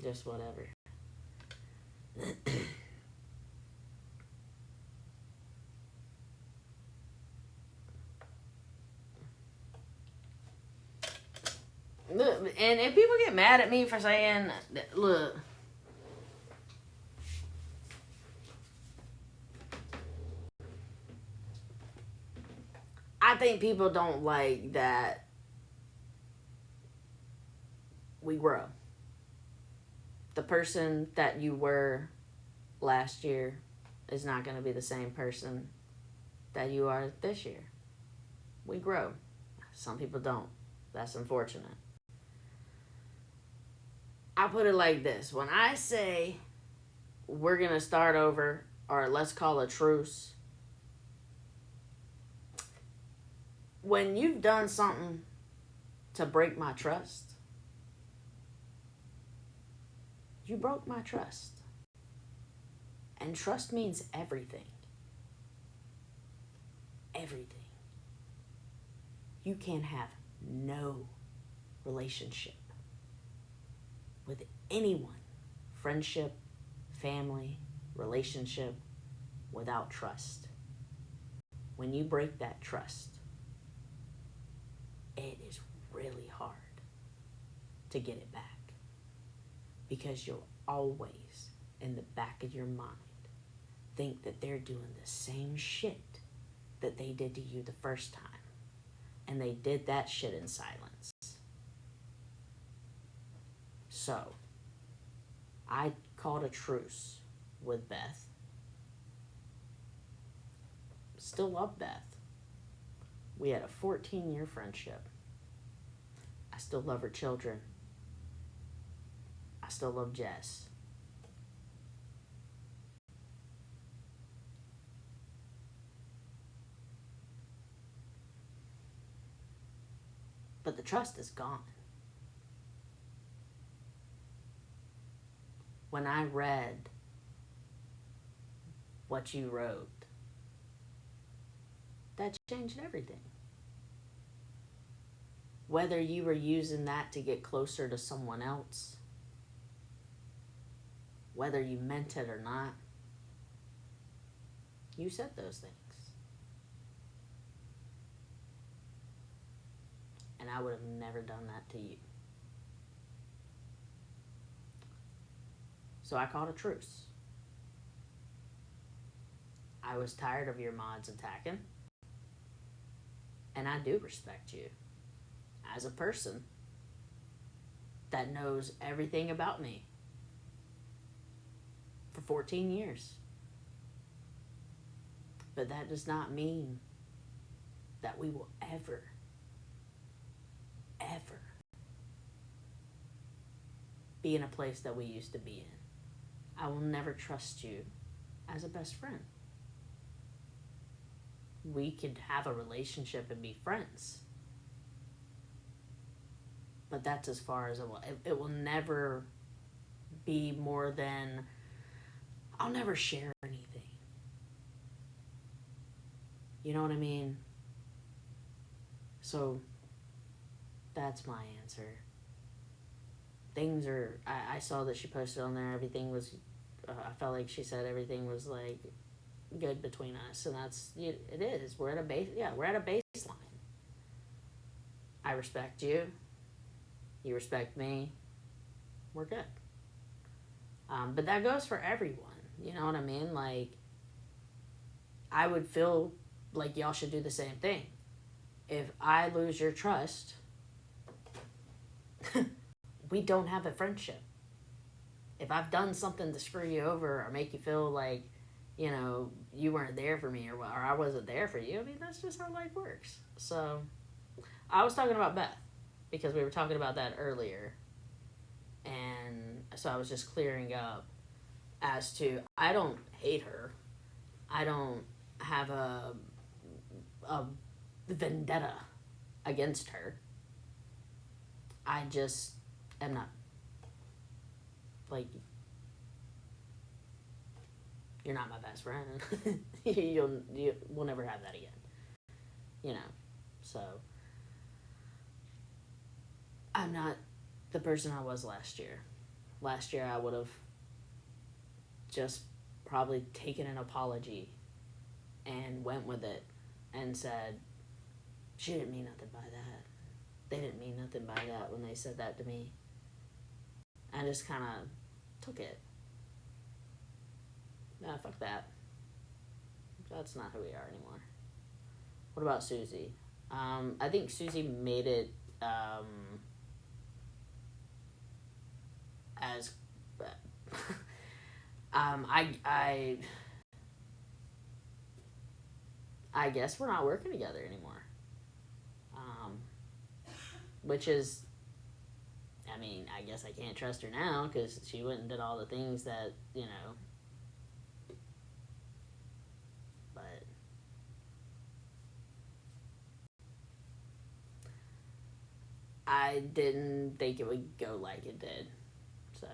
just whatever. Look, and if people get mad at me for saying, look, I think people don't like that we grow. The person that you were last year is not going to be the same person that you are this year. We grow. Some people don't. That's unfortunate. I put it like this. When I say we're going to start over, or let's call a truce, when you've done something to break my trust, you broke my trust. And trust means everything. Everything. You can have no relationship with anyone, friendship, family, relationship, without trust. When you break that trust, it is really hard to get it back. Because you'll always, in the back of your mind, think that they're doing the same shit that they did to you the first time. And they did that shit in silence. So, I called a truce with Beth. Still love Beth. We had a 14-year friendship. I still love her children. I still love Jess. But the trust is gone. When I read what you wrote, that changed everything. Whether you were using that to get closer to someone else, whether you meant it or not, you said those things. And I would have never done that to you. So I called a truce. I was tired of your mods attacking. And I do respect you as a person that knows everything about me for 14 years. But that does not mean that we will ever be in a place that we used to be in. I will never trust you as a best friend. We could have a relationship and be friends. But that's as far as it will. It will never be more than, I'll never share anything. You know what I mean? So, that's my answer. Things are, I saw that she posted on there, everything was, I felt like she said everything was like good between us, and that's, it is. We're at a baseline. I respect you. You respect me. We're good. But that goes for everyone. You know what I mean? Like, I would feel like y'all should do the same thing. If I lose your trust, we don't have a friendship. If I've done something to screw you over or make you feel like, you know, you weren't there for me or I wasn't there for you, I mean, that's just how life works. So, I was talking about Beth because we were talking about that earlier. And so I was just clearing up as to, I don't hate her. I don't have a vendetta against her. I just am not, like, you're not my best friend. We'll never have that again. You know, so I'm not the person I was last year. Last year I would have just probably taken an apology and went with it and said, she didn't mean nothing by that. They didn't mean nothing by that when they said that to me. I just kind of took it. Nah, fuck that. That's not who we are anymore. What about Susie? I think Susie made it as I guess we're not working together anymore. Which is, I mean, I guess I can't trust her now because she went and did all the things that, but I didn't think it would go like it did. So,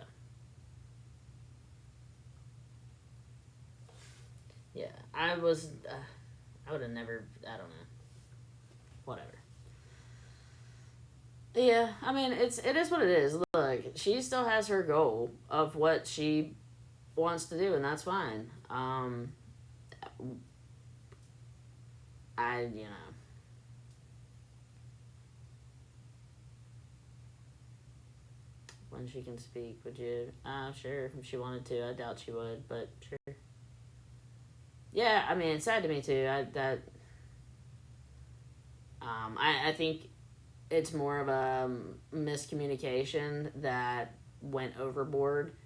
yeah, I would have never, I don't know, whatever. Yeah, I mean, it is what it is. Look, she still has her goal of what she wants to do, and that's fine. I, when she can speak, would you? Sure, if she wanted to. I doubt she would, but sure. Yeah, I mean, it's sad to me too. I think it's more of a miscommunication that went overboard.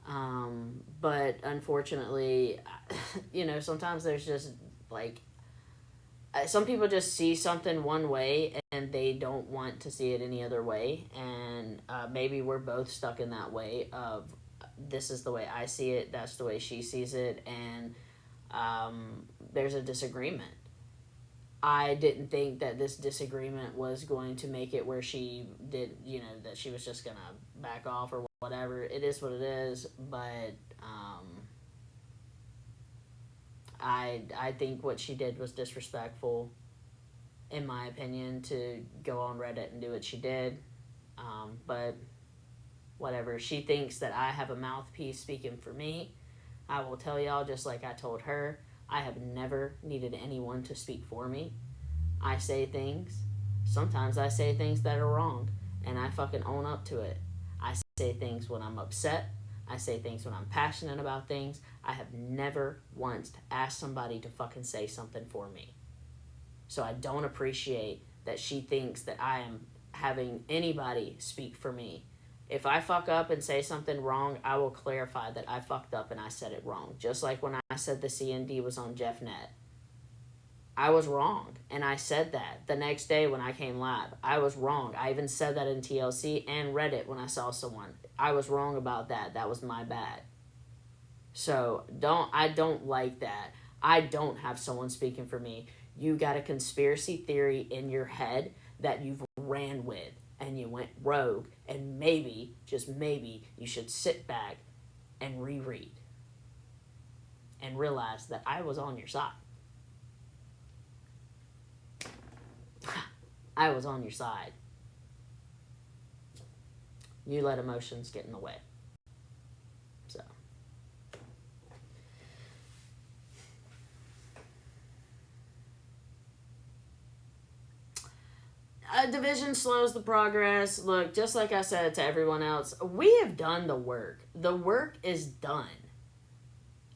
But unfortunately, sometimes there's just like some people just see something one way and they don't want to see it any other way, and maybe we're both stuck in that way of this is the way I see it, that's the way she sees it, and there's a disagreement. I didn't think that this disagreement was going to make it where she did, that she was just gonna back off or whatever. It is what it is, but I think what she did was disrespectful, in my opinion, to go on Reddit and do what she did. But whatever. She thinks that I have a mouthpiece speaking for me. I will tell y'all, just like I told her, I have never needed anyone to speak for me. I say things. Sometimes I say things that are wrong, and I fucking own up to it. I say things when I'm upset. I say things when I'm passionate about things. I have never once asked somebody to fucking say something for me. So I don't appreciate that she thinks that I am having anybody speak for me. If I fuck up and say something wrong, I will clarify that I fucked up and I said it wrong. Just like when I said the CND was on JeffNet. I was wrong, and I said that the next day when I came live. I was wrong. I even said that in TLC and Reddit when I saw someone. I was wrong about that. That was my bad. So I don't like that. I don't have someone speaking for me. You got a conspiracy theory in your head that you've ran with, and you went rogue, and maybe, just maybe, you should sit back and reread and realize that I was on your side. I was on your side. You let emotions get in the way. So. Division slows the progress. Look, just like I said to everyone else, we have done the work. The work is done.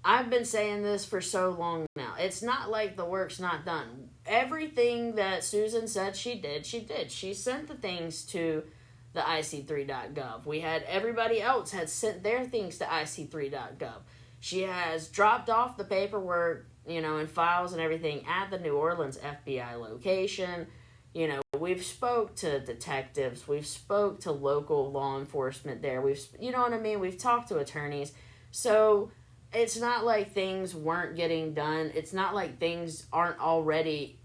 I've been saying this for so long now. It's not like the work's not done. Everything that Susan said she did, she did. She sent the things to the IC3.gov. We had everybody else had sent their things to IC3.gov. She has dropped off the paperwork, and files and everything at the New Orleans FBI location. We've spoke to detectives. We've spoke to local law enforcement there. We've talked to attorneys. So it's not like things weren't getting done. It's not like things aren't already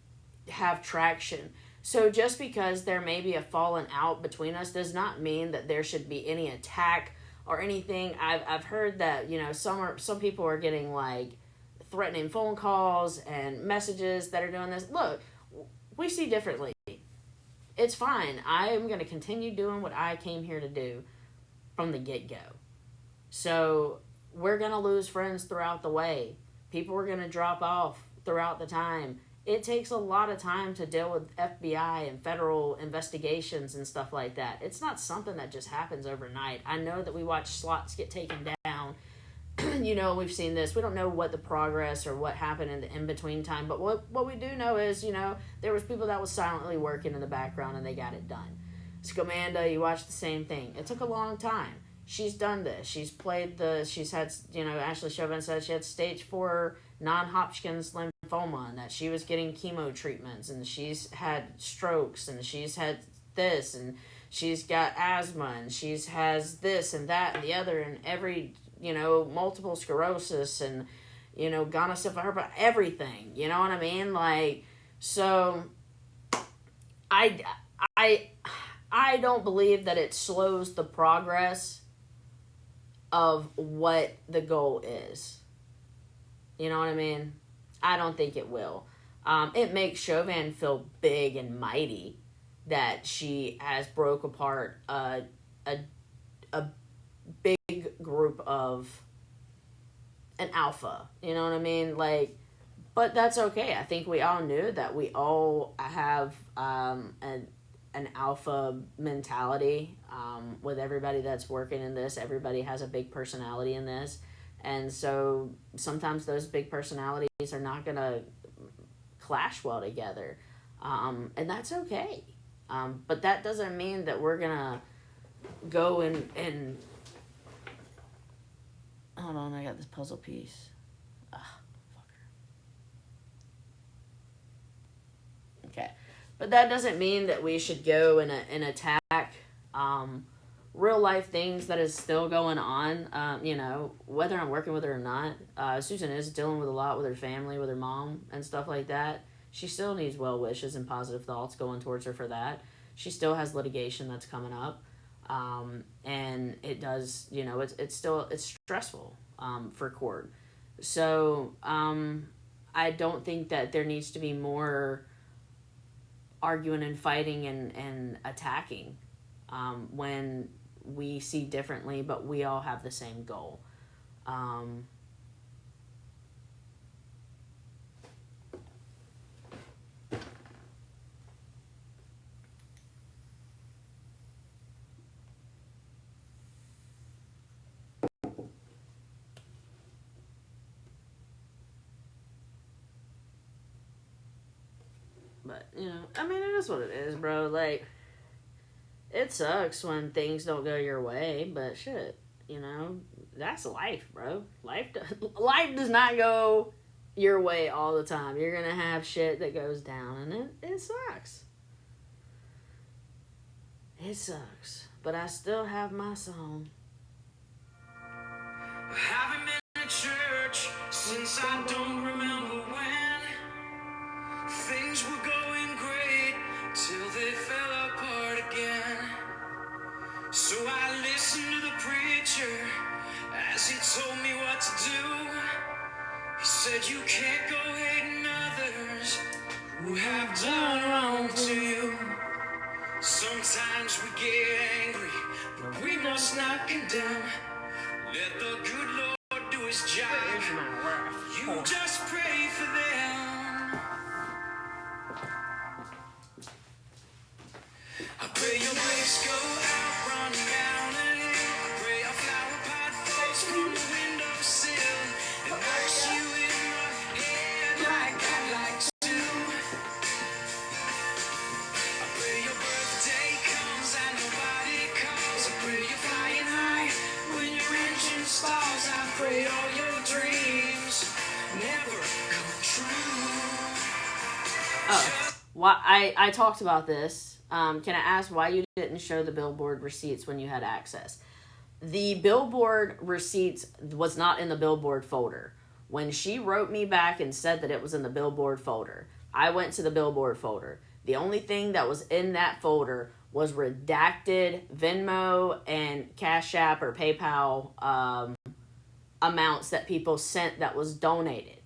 have traction. So just because there may be a falling out between us does not mean that there should be any attack or anything. I've heard that, some people are getting like threatening phone calls and messages that are doing this. Look, we see differently. It's fine. I am going to continue doing what I came here to do from the get-go. So we're going to lose friends throughout the way. People are going to drop off throughout the time. It takes a lot of time to deal with FBI and federal investigations and stuff like that. It's not something that just happens overnight. I know that we watch slots get taken down we've seen this. We don't know what the progress or what happened in the in-between time, but what we do know is, there was people that was silently working in the background and they got it done. Scamanda, you watch the same thing. It took a long time. She's done this. She's had, Ashley Chauvin said she had stage 4 non-Hodgkin's lymphoma and that she was getting chemo treatments and she's had strokes and she's had this and she's got asthma and she's has this and that and the other and every, multiple sclerosis and, gonosyphilis, everything. You know what I mean? Like, so I don't believe that it slows the progress of what the goal is. You know what I mean? I don't think it will. It makes Chauvin feel big and mighty that she has broke apart a big group of an alpha. You know what I mean? Like, but that's okay. I think we all knew that we all have an alpha mentality with everybody that's working in this. Everybody has a big personality in this. And so sometimes those big personalities are not going to clash well together. And that's okay. But that doesn't mean that we're going to go and... Hold on, I got this puzzle piece. Fucker. Okay. But that doesn't mean that we should go and attack real life things that is still going on. Whether I'm working with her or not. Susan is dealing with a lot with her family, with her mom, and stuff like that. She still needs well wishes and positive thoughts going towards her for that. She still has litigation that's coming up. And it does, it's stressful for court. So I don't think that there needs to be more arguing and fighting and attacking when we see differently, but we all have the same goal. But, it is what it is, bro. Like, it sucks when things don't go your way, but shit, that's life, bro. Life does not go your way all the time. You're gonna have shit that goes down, and it sucks. It sucks. But I still have my song. I haven't been to church since I don't remember when. Things were going great till they fell apart again. So I listened to the preacher as he told me what to do. He said you can't go hating others who have done wrong to you. Sometimes we get angry, but we must not condemn. Let the good Lord do his job. You just pray for them. I pray your grace go out, running down a hill. I pray a flower pot falls from the windowsill and knocks you in the head like I like to. I pray your birthday comes and nobody calls. I pray you're flying high when your engine stalls. I pray all your dreams never come true. I talked about this. Can I ask why you didn't show the billboard receipts when you had access? The billboard receipts was not in the billboard folder. When she wrote me back and said that it was in the billboard folder, I went to the billboard folder. The only thing that was in that folder was redacted Venmo and Cash App or PayPal amounts that people sent that was donated.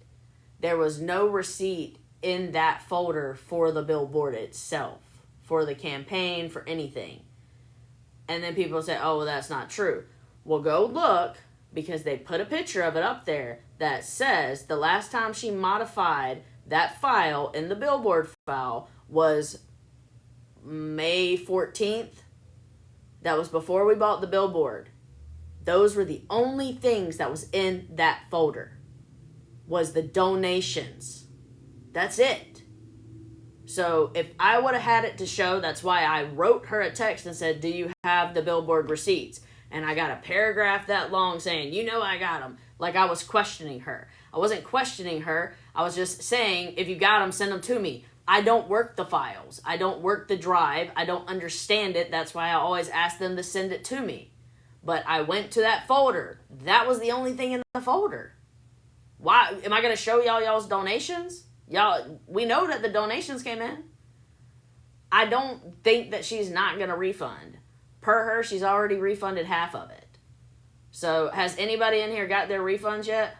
There was no receipt in that folder for the billboard itself, for the campaign, for anything. And then people say, oh, well, that's not true. Well, go look, because they put a picture of it up there that says the last time she modified that file in the billboard file was May 14th. That was before we bought the billboard. Those were the only things that was in that folder. Was the donations. That's it. So if I would have had it to show, that's why I wrote her a text and said, do you have the billboard receipts? And I got a paragraph that long saying, I got them. Like I was questioning her. I wasn't questioning her. I was just saying, if you got them, send them to me. I don't work the files. I don't work the drive. I don't understand it. That's why I always ask them to send it to me. But I went to that folder. That was the only thing in the folder. Why am I going to show y'all's donations? Y'all, we know that the donations came in. I don't think that she's not going to refund. Per her, she's already refunded half of it. So, has anybody in here got their refunds yet?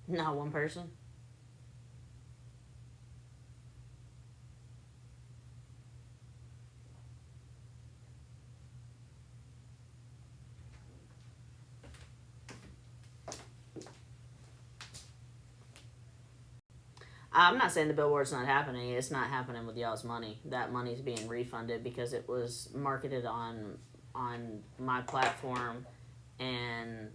Not one person. I'm not saying the billboard's not happening. It's not happening with y'all's money. That money's being refunded because it was marketed on my platform, and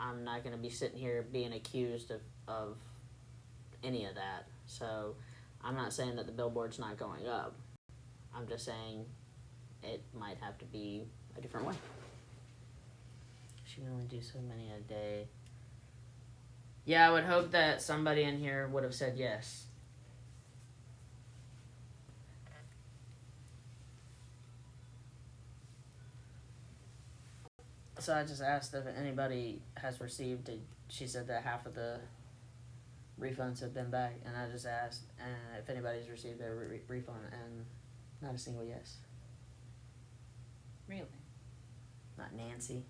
I'm not going to be sitting here being accused of any of that. So I'm not saying that the billboard's not going up. I'm just saying it might have to be a different way. She can only do so many a day. Yeah, I would hope that somebody in here would have said yes. So I just asked if anybody has received it. She said that half of the refunds have been back, and I just asked if anybody's received their refund, and not a single yes. Really? Not Nancy.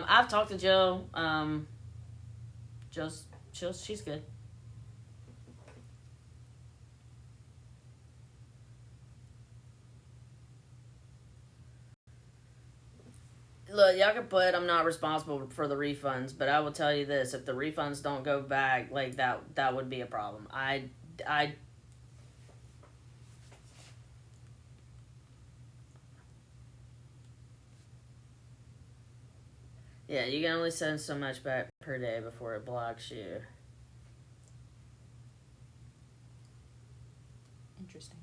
I've talked to Jill. She's good. Look, y'all can put I'm not responsible for the refunds, but I will tell you this: if the refunds don't go back, like that would be a problem. I Yeah, you can only send so much back per day before it blocks you. Interesting.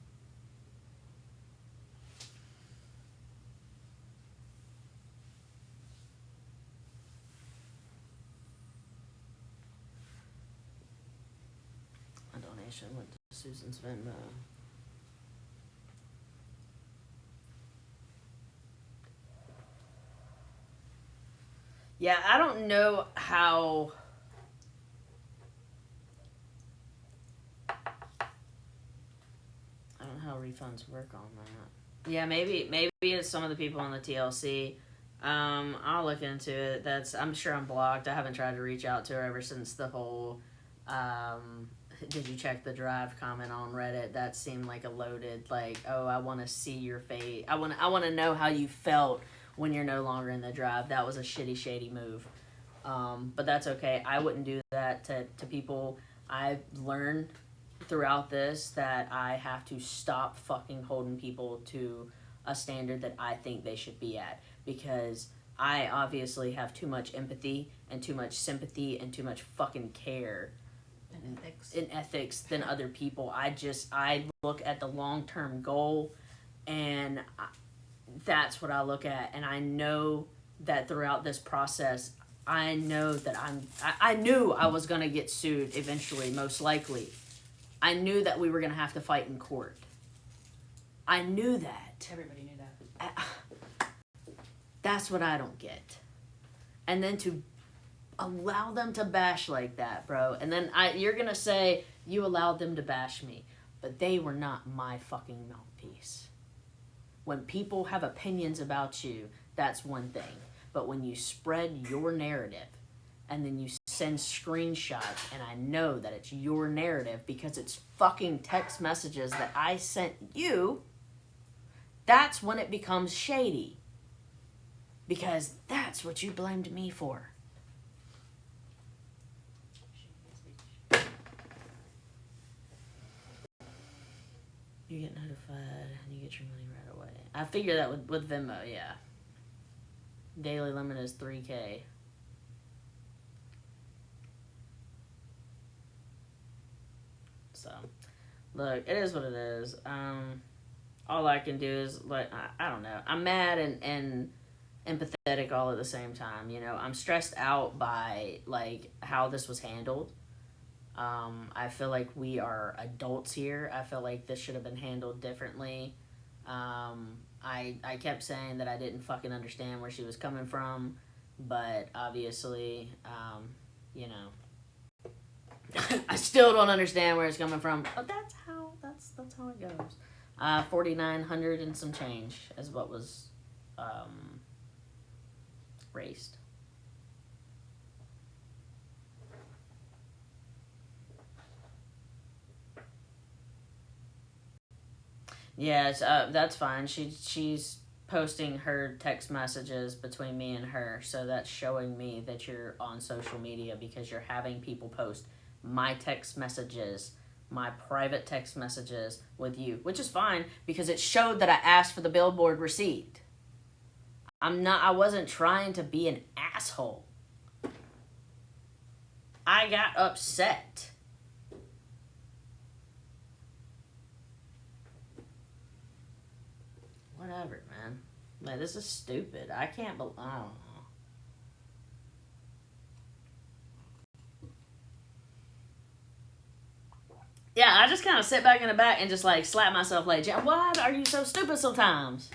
A donation went to Susan's Venmo. Yeah, I don't know how. I don't know how refunds work on that. Yeah, maybe it's some of the people on the TLC. I'll look into it. I'm sure I'm blocked. I haven't tried to reach out to her ever since the whole did you check the drive comment on Reddit. That seemed like a loaded, like, oh, I want to see your face. I want to know how you felt when you're no longer in the drive. That was a shady move. But that's okay. I wouldn't do that to people. I've learned throughout this that I have to stop fucking holding people to a standard that I think they should be at, because I obviously have too much empathy and too much sympathy and too much fucking care in ethics than other people. I look at the long-term goal, and that's what I look at. And I know that throughout this process, I know that I knew I was going to get sued eventually, most likely. I knew that we were going to have to fight in court. I knew that. Everybody knew that. That's what I don't get. And then to allow them to bash like that, bro. And then you're going to say you allowed them to bash me. But they were not my fucking mouthpiece. When people have opinions about you, that's one thing. But when you spread your narrative and then you send screenshots and I know that it's your narrative because it's fucking text messages that I sent you, that's when it becomes shady. Because that's what you blamed me for. You get notified and you get your money right away. I figure that with Venmo, yeah. Daily limit is $3,000. So, look, it is what it is. All I can do is, like, I don't know. I'm mad and empathetic all at the same time. You know, I'm stressed out by, like, how this was handled. I feel like we are adults here. I feel like this should have been handled differently. I kept saying that I didn't fucking understand where she was coming from, but obviously, you know, I still don't understand where it's coming from. But that's how it goes. 4,900 and some change is what was raised. Yes, that's fine. She's posting her text messages between me and her, so that's showing me that you're on social media because you're having people post my text messages, my private text messages with you, which is fine because it showed that I asked for the billboard receipt. I wasn't trying to be an asshole. I got upset. Whatever, man. Like, this is stupid. I can't believe. I don't know. Yeah, I just kind of sit back in the back and just, like, slap myself like, why are you so stupid sometimes?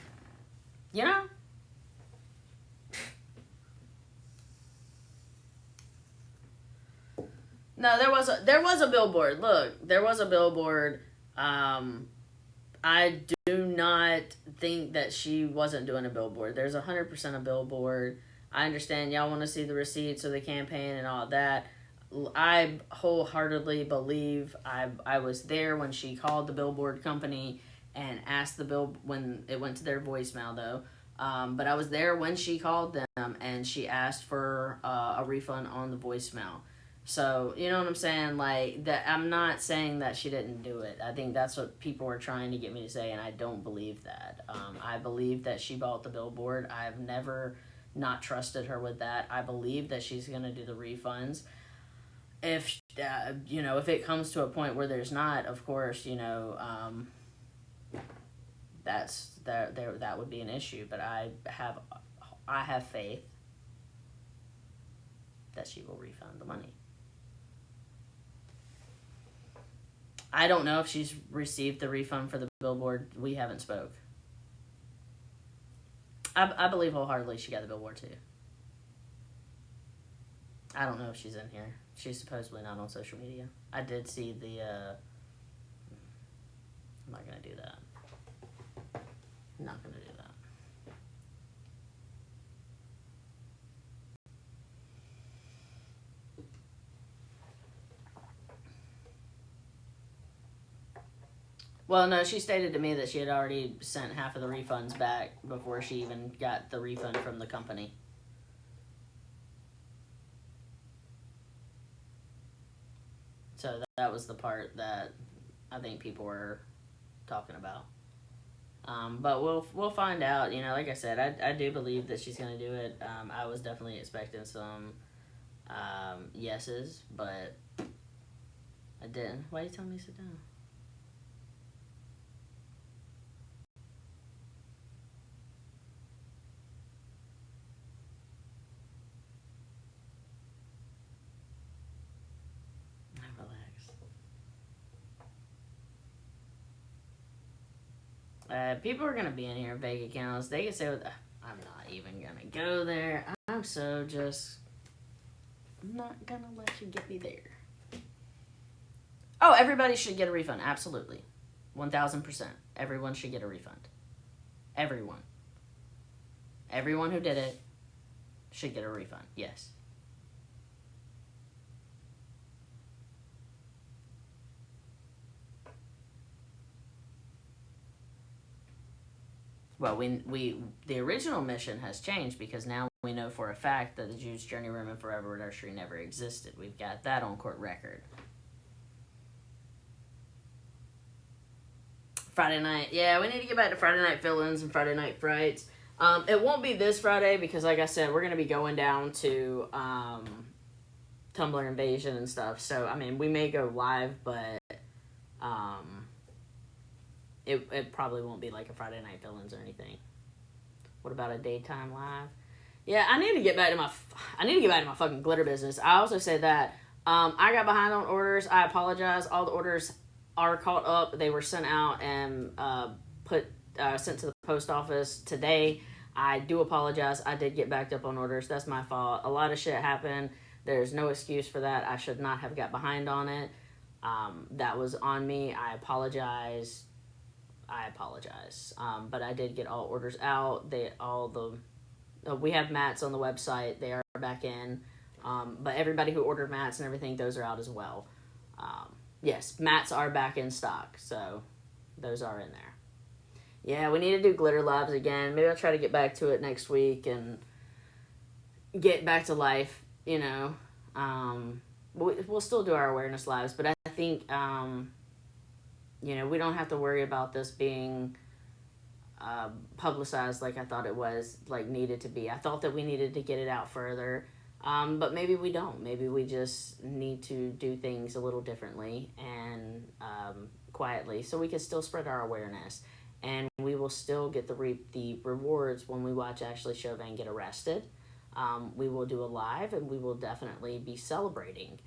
You know? No, there was a billboard. Look, there was a billboard. I do not think that she wasn't doing a billboard. There's 100% a billboard. I understand y'all want to see the receipts of the campaign and all that. I wholeheartedly believe I was there when she called the billboard company and asked when it went to their voicemail though. But I was there when she called them and she asked for a refund on the voicemail. So, you know what I'm saying? Like, that. I'm not saying that she didn't do it. I think that's what people were trying to get me to say, and I don't believe that. I believe that she bought the billboard. I've never not trusted her with that. I believe that she's going to do the refunds. If, you know, if it comes to a point where there's not, of course, you know, that would be an issue. But I have faith that she will refund the money. I don't know if she's received the refund for the billboard. We haven't spoke. I believe wholeheartedly she got the billboard too. I don't know if she's in here. She's supposedly not on social media. I did see the, I'm not going to do that. I'm not going to do that. Well, no, she stated to me that she had already sent half of the refunds back before she even got the refund from the company. So that was the part that I think people were talking about. But we'll find out. You know, like I said, I do believe that she's going to do it. I was definitely expecting some yeses, but I didn't. Why are you telling me to sit down? People are gonna be in here fake accounts. They can say, I'm not even gonna go there. I'm not gonna let you get me there. Oh, everybody should get a refund. Absolutely. 1000%. Everyone should get a refund. Everyone. Everyone who did it should get a refund. Yes. Well, the original mission has changed because now we know for a fact that the Jews' Journey Room and Forever Nursery never existed. We've got that on court record. Friday night. Yeah, we need to get back to Friday night fill-ins and Friday night frights. It won't be this Friday because, like I said, we're going to be going down to Tumblr Invasion and stuff. So, I mean, we may go live, but it probably won't be like a Friday night fill-ins or anything. What about a daytime live? Yeah, I need to get back to my fucking glitter business. I also said that I got behind on orders. I apologize. All the orders are caught up. They were sent out and sent to the post office today. I do apologize. I did get backed up on orders. That's my fault. A lot of shit happened. There's no excuse for that. I should not have got behind on it. That was on me. I apologize. But I did get all orders out. We have mats on the website. They are back in. But everybody who ordered mats and everything, those are out as well. Yes, mats are back in stock, so those are in there. Yeah, we need to do glitter labs again. Maybe I'll try to get back to it next week and get back to life, you know. We'll still do our awareness lives, but I think, you know, we don't have to worry about this being publicized like I thought it was, like, needed to be. I thought that we needed to get it out further. But maybe we don't. Maybe we just need to do things a little differently and quietly so we can still spread our awareness. And we will still get the rewards when we watch Ashley Chauvin get arrested. We will do a live and we will definitely be celebrating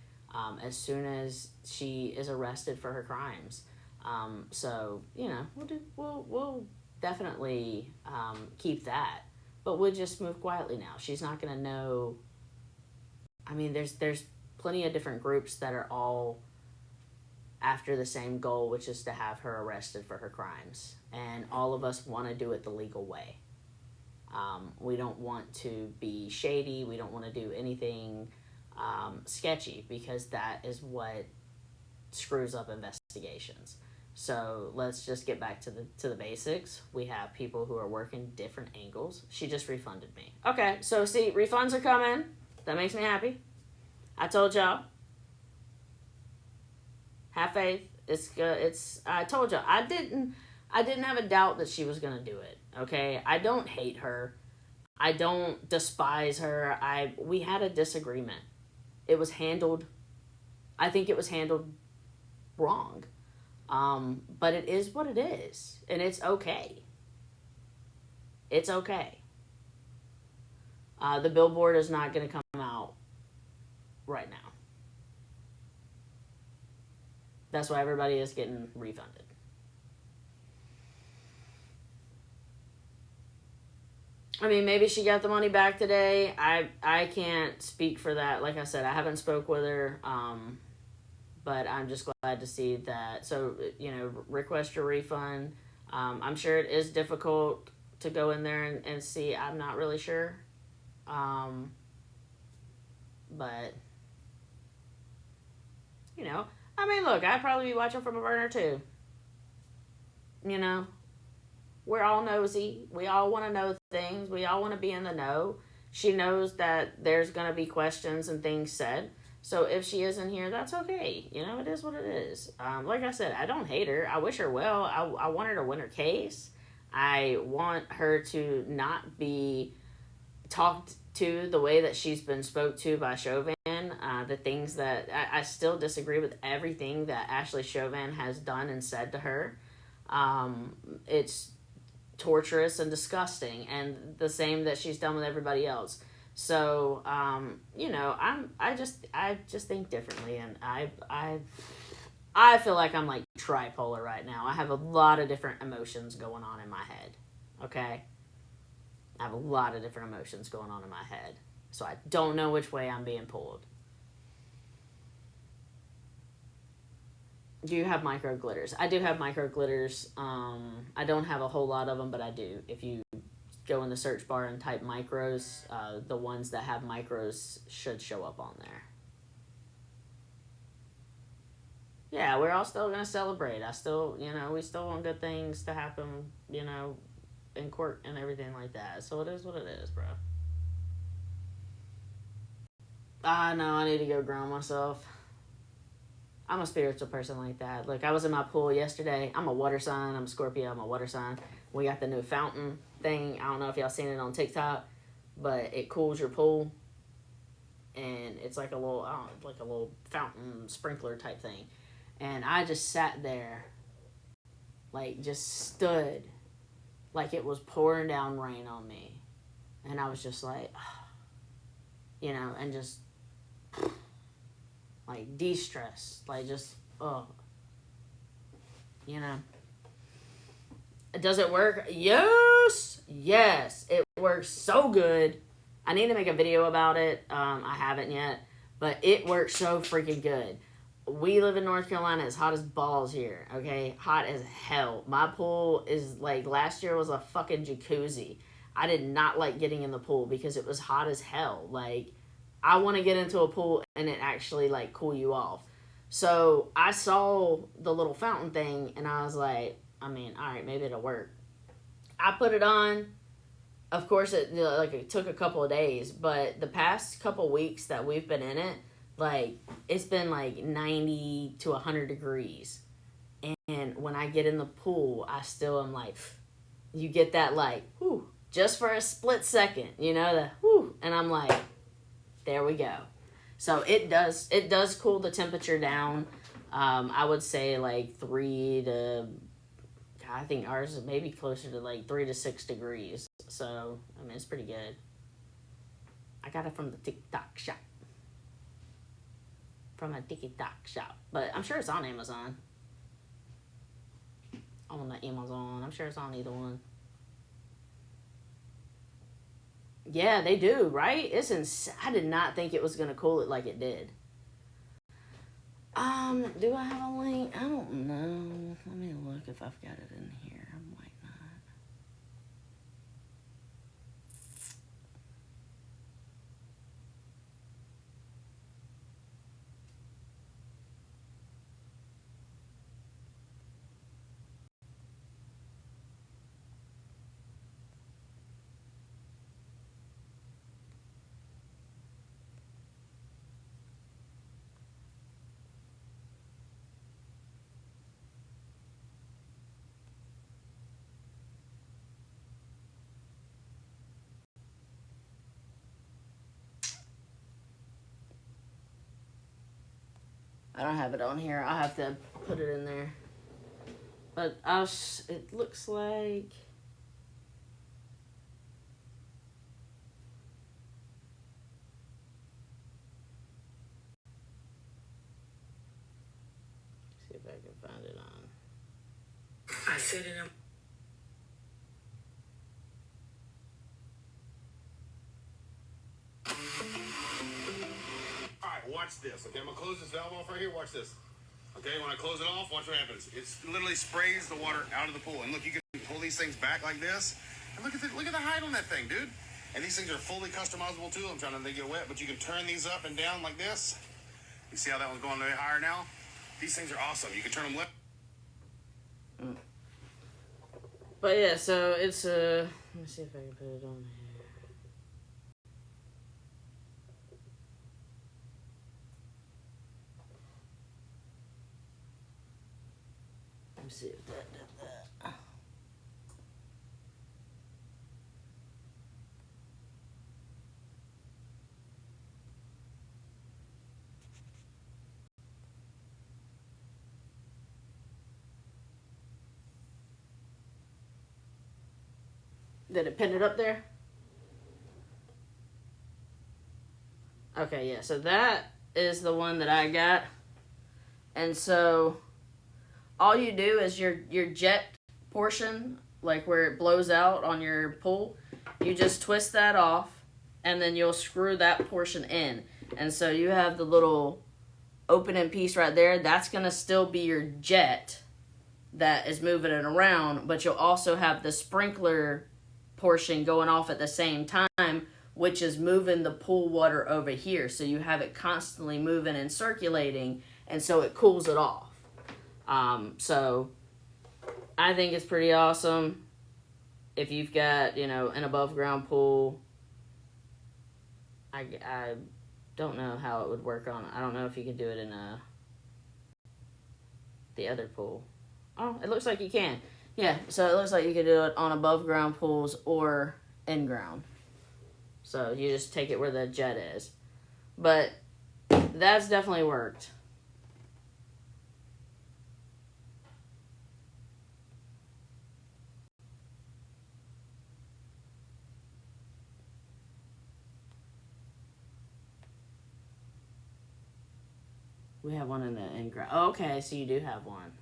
as soon as she is arrested for her crimes. So, you know, we'll definitely keep that. But we'll just move quietly now. She's not going to know. I mean, there's plenty of different groups that are all after the same goal, which is to have her arrested for her crimes. And all of us want to do it the legal way. We don't want to be shady. We don't want to do anything sketchy because that is what screws up investigations. So let's just get back to the basics. We have people who are working different angles. She just refunded me. Okay, so see, refunds are coming. That makes me happy. I told y'all. Have faith. I told y'all. I didn't have a doubt that she was gonna do it. Okay? I don't hate her. I don't despise her. We had a disagreement. I think it was handled wrong. But it is what it is. And it's okay. It's okay. The billboard is not going to come out right now. That's why everybody is getting refunded. I mean, maybe she got the money back today. I can't speak for that. Like I said, I haven't spoke with her. But I'm just glad to see that. So, you know, request your refund. I'm sure it is difficult to go in there and see. I'm not really sure. But, you know, I mean, look, I'd probably be watching from a burner too. You know, we're all nosy. We all want to know things. We all want to be in the know. She knows that there's going to be questions and things said. So if she isn't here, that's okay. You know, it is what it is. Like I said, I don't hate her. I wish her well. I want her to win her case. I want her to not be talked to the way that she's been spoke to by Chauvin. The things that I still disagree with everything that Ashley Chauvin has done and said to her. It's torturous and disgusting, and the same that she's done with everybody else. So, you know, I just think differently, and I feel like I'm like tripolar right now. I have a lot of different emotions going on in my head. Okay? I have a lot of different emotions going on in my head. So I don't know which way I'm being pulled. Do you have micro glitters? I do have micro glitters. I don't have a whole lot of them, but I do. If you go in the search bar and type micros, the ones that have micros should show up on there. Yeah, we're all still going to celebrate. I still, we still want good things to happen, in court and everything like that. So it is what it is, bro. I know I need to go ground myself. I'm a spiritual person like that. Like, I was in my pool yesterday. I'm a water sign. I'm a Scorpio. I'm a water sign. We got the new fountain thing. I don't know if y'all seen it on TikTok, but it cools your pool. And it's like a little fountain sprinkler type thing. And I just sat there, like, just stood like it was pouring down rain on me. And I was just like, and just like de-stress, like just Does it work? Yes, it works so good. I need to make a video about it. I haven't yet, but it works so freaking good. We live in North Carolina. It's hot as balls here. Okay, hot as hell. My pool is like last year was a fucking jacuzzi. I did not like getting in the pool because it was hot as hell. Like, I want to get into a pool and it actually like cool you off. So I saw the little fountain thing and I was like, all right, maybe it'll work. I put it on. Of course, it took a couple of days, but the past couple weeks that we've been in it, like, it's been like 90 to 100 degrees. And when I get in the pool, I still am like, you get that like, whew, just for a split second, the whew, and I'm like, there we go. So it does cool the temperature down. I would say like I think ours is maybe closer to like 3 to 6 degrees. So, it's pretty good. I got it from the TikTok shop. But I'm sure it's on Amazon. On the Amazon. I'm sure it's on either one. Yeah, they do, right? I did not think it was going to cool it like it did. Do I have a link? I don't know. Let me look if I've got it in here. I might not. I don't have it on here. I'll have to put it in there. But it looks like... See if I can find it on... I said it on... Alright, watch this. Okay, I'm gonna close this valve off right here. Watch this. Okay, when I close it off, watch what happens. It literally sprays the water out of the pool. And look, you can pull these things back like this. And look at the height on that thing, dude. And these things are fully customizable too. I'm trying to, they get wet, but you can turn these up and down like this. You see how that one's going way higher now? These things are awesome. You can turn them left. But yeah, so it's let me see if I can put it on here. Let me see if that did that. Did it pin it up there? Okay, yeah, so that is the one that I got. And so all you do is your jet portion, like where it blows out on your pool, you just twist that off, and then you'll screw that portion in. And so you have the little opening piece right there. That's going to still be your jet that is moving it around, but you'll also have the sprinkler portion going off at the same time, which is moving the pool water over here. So you have it constantly moving and circulating, and so it cools it off. So I think it's pretty awesome. If you've got, an above ground pool, I don't know how it would work on. I don't know if you could do it in the other pool. Oh, it looks like you can. Yeah, so it looks like you could do it on above ground pools or in ground. So you just take it where the jet is. But that's definitely worked. We have one in the in ground. Oh, okay, so you do have one.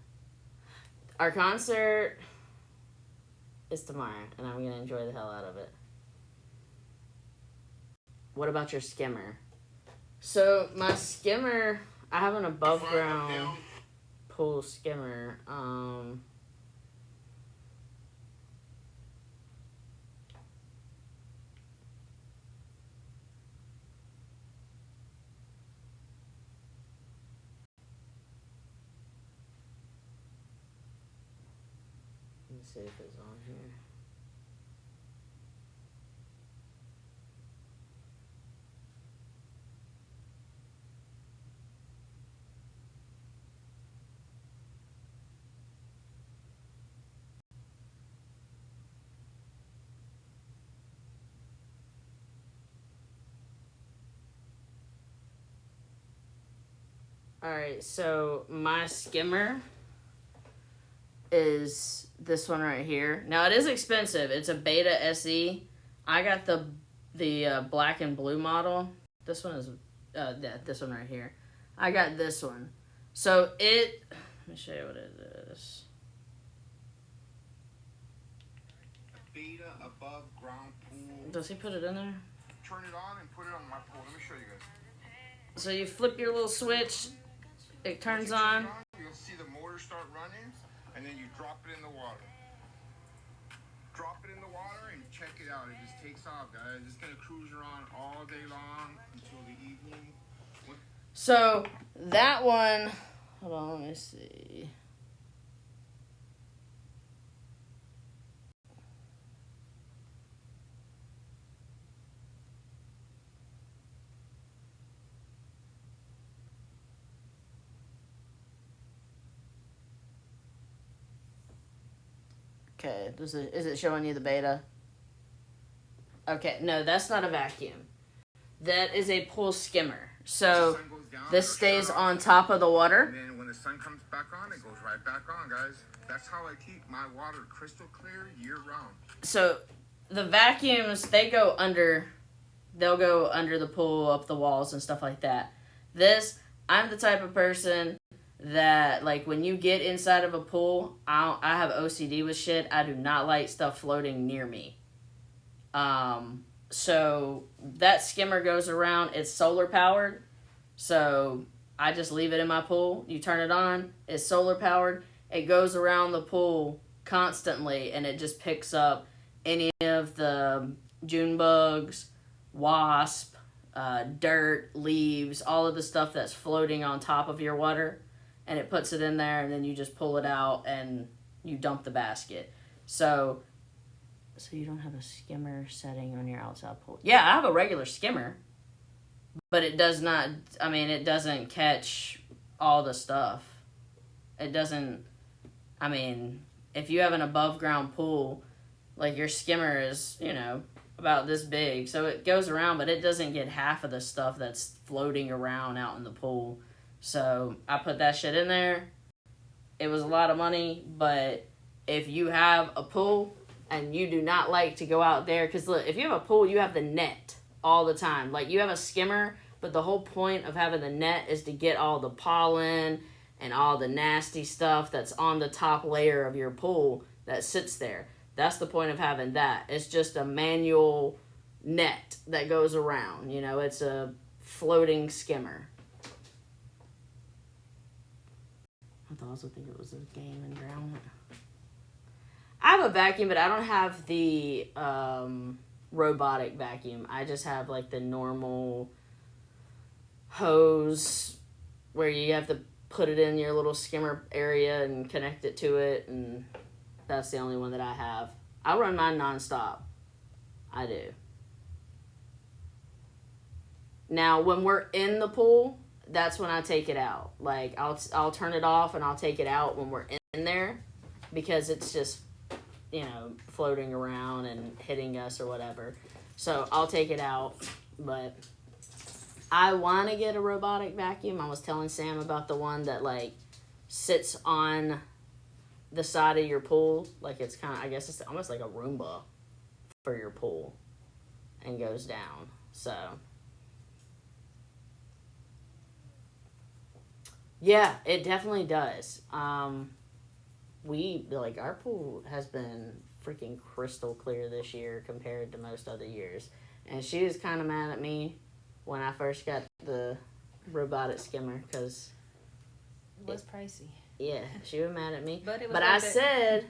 Our concert is tomorrow, and I'm going to enjoy the hell out of it. What about your skimmer? So, my skimmer, I have an above ground pool skimmer. Let me see if it's on here. Alright, so my skimmer is this one right here. Now, it is expensive. It's a Beta SE. I got the black and blue model. This one is this one right here. I got this one. So let me show you what it is. Beta above ground pool. Does he put it in there? Turn it on and put it on my pool. Let me show you guys. So you flip your little switch. It turns on. You'll see the motor start running, and then you drop it in the water. Drop it in the water and check it out. It just takes off, guys. It's gonna cruise around all day long until the evening. So that one, hold on, let me see. Okay, is it showing you the beta? Okay, no, that's not a vacuum. That is a pool skimmer. So this stays on top of the water. And then when the sun comes back on, it goes right back on, guys. That's how I keep my water crystal clear year round. So the vacuums, they'll go under the pool, up the walls and stuff like that. I'm the type of person that, like, when you get inside of a pool, I have OCD with shit. I do not like stuff floating near me. So that skimmer goes around. It's solar powered. So I just leave it in my pool. You turn it on. It's solar powered. It goes around the pool constantly, and it just picks up any of the June bugs, wasp, dirt, leaves, all of the stuff that's floating on top of your water. And it puts it in there, and then you just pull it out, and you dump the basket. So you don't have a skimmer setting on your outside pool. Yeah, I have a regular skimmer, but it doesn't catch all the stuff. It doesn't, if you have an above ground pool, like, your skimmer is, about this big. So it goes around, but it doesn't get half of the stuff that's floating around out in the pool. So I put that shit in there. It was a lot of money, but if you have a pool and you do not like to go out there, because look, if you have a pool, you have the net all the time. Like, you have a skimmer, but the whole point of having the net is to get all the pollen and all the nasty stuff that's on the top layer of your pool that sits there. That's the point of having that. It's just a manual net that goes around. You know, it's a floating skimmer. I also think it was a game and drown it. I have a vacuum, but I don't have the robotic vacuum. I just have like the normal hose where you have to put it in your little skimmer area and connect it to it, and that's the only one that I have. I run mine nonstop. I do. Now, when we're in the pool, that's when I take it out. Like, I'll turn it off and I'll take it out when we're in there because it's just, you know, floating around and hitting us or whatever. So I'll take it out, but I want to get a robotic vacuum. I was telling Sam about the one that, like, sits on the side of your pool. Like, it's kind of, I guess it's almost like a Roomba for your pool and goes down. So, yeah, it definitely does. Our pool has been freaking crystal clear this year compared to most other years. And she was kind of mad at me when I first got the robotic skimmer because it was pricey. Yeah, she was mad at me. But I said,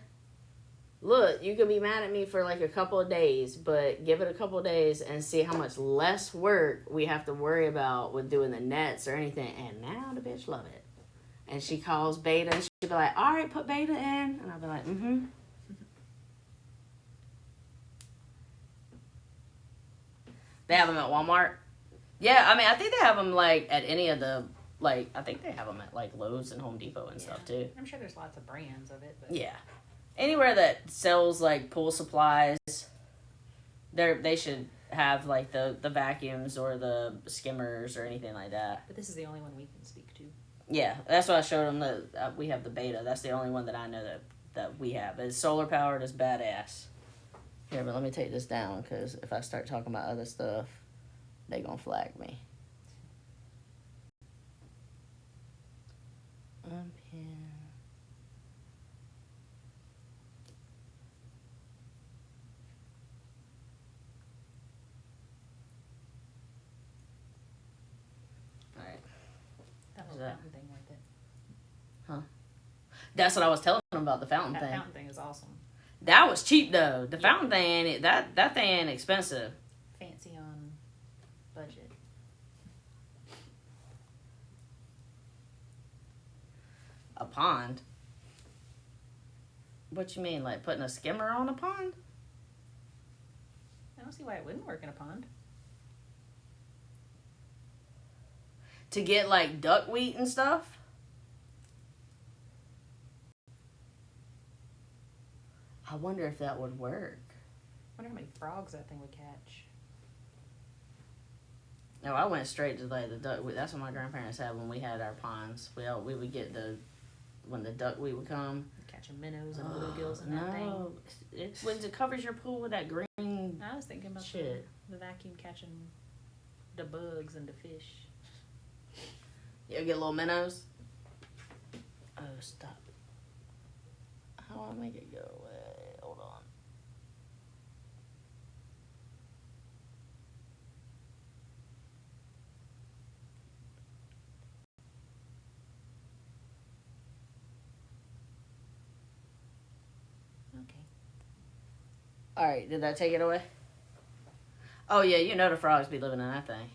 look, you can be mad at me for like a couple of days, but give it a couple of days and see how much less work we have to worry about with doing the nets or anything. And now the bitch love it. And she calls Beta and she'll be like, all right, put Beta in. And I'll be like, mm-hmm. They have them at Walmart. Yeah, I mean, I think they have them like at any of the, like, I think they have them at like Lowe's and Home Depot and stuff too. I'm sure there's lots of brands of it. But yeah. Anywhere that sells like pool supplies, they should have like the vacuums or the skimmers or anything like that. But this is the only one we can speak to. Yeah, that's what I showed them. That we have the Beta. That's the only one that I know that we have. It's solar powered. It's badass. Here, but let me take this down because if I start talking about other stuff, they gonna flag me. Unpin. Alright. That whole fountain thing worth it. Huh? That's what I was telling them about the fountain thing. That fountain thing is awesome. That was cheap though. The fountain thing, that thing ain't expensive. Fancy on budget. A pond? What you mean, like putting a skimmer on a pond? I don't see why it wouldn't work in a pond. To get like duckweed and stuff? I wonder if that would work. I wonder how many frogs that thing would catch. No, I went straight to like the duckweed. That's what my grandparents had when we had our ponds. We would get when the duckweed would come. Catching minnows and bluegills and that thing. No, it covers your pool with that green. I was thinking about shit. The vacuum catching the bugs and the fish. You ever get little minnows? Oh, stop. How do I make it go away? Hold on. Okay. Alright, did that take it away? Oh yeah, you know the frogs be living in that thing.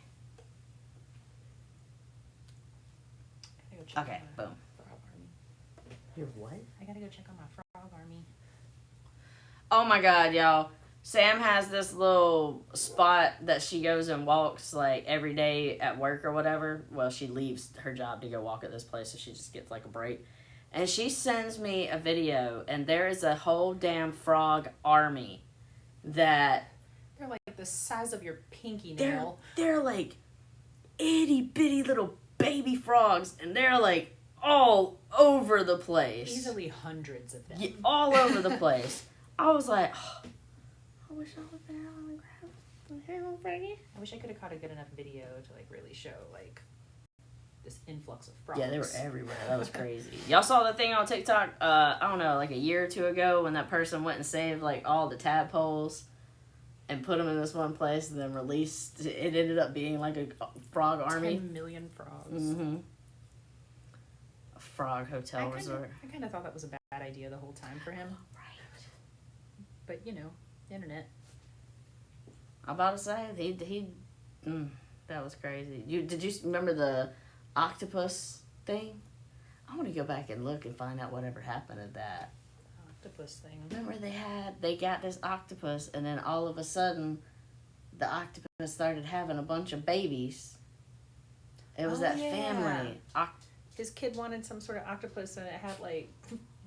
Okay, boom. Frog army. Your what? I gotta go check on my frog army. Oh my god, y'all. Sam has this little spot that she goes and walks like every day at work or whatever. Well, she leaves her job to go walk at this place, so she just gets like a break. And she sends me a video, and there is a whole damn frog army that... They're like the size of your pinky nail. They're like itty bitty little baby frogs, and they're like all over the place. Easily hundreds of them. Yeah, all over the place. I was like, oh, I wish I was there on the ground. I wish I could have caught a good enough video to like really show like this influx of frogs. Yeah, they were everywhere. That was crazy. Y'all saw the thing on TikTok, I don't know, like a year or two ago when that person went and saved like all the tadpoles and put them in this one place and then released. It ended up being like a frog army. 10 million frogs. Mm-hmm. A frog hotel resort. I kind of thought that was a bad idea the whole time for him. Right. But, you know, the internet. I'm about to say, that was crazy. Did you remember the octopus thing? I want to go back and look and find out whatever happened at that. Octopus thing. Remember they got this octopus and then all of a sudden the octopus started having a bunch of babies. It was family. His kid wanted some sort of octopus and it had like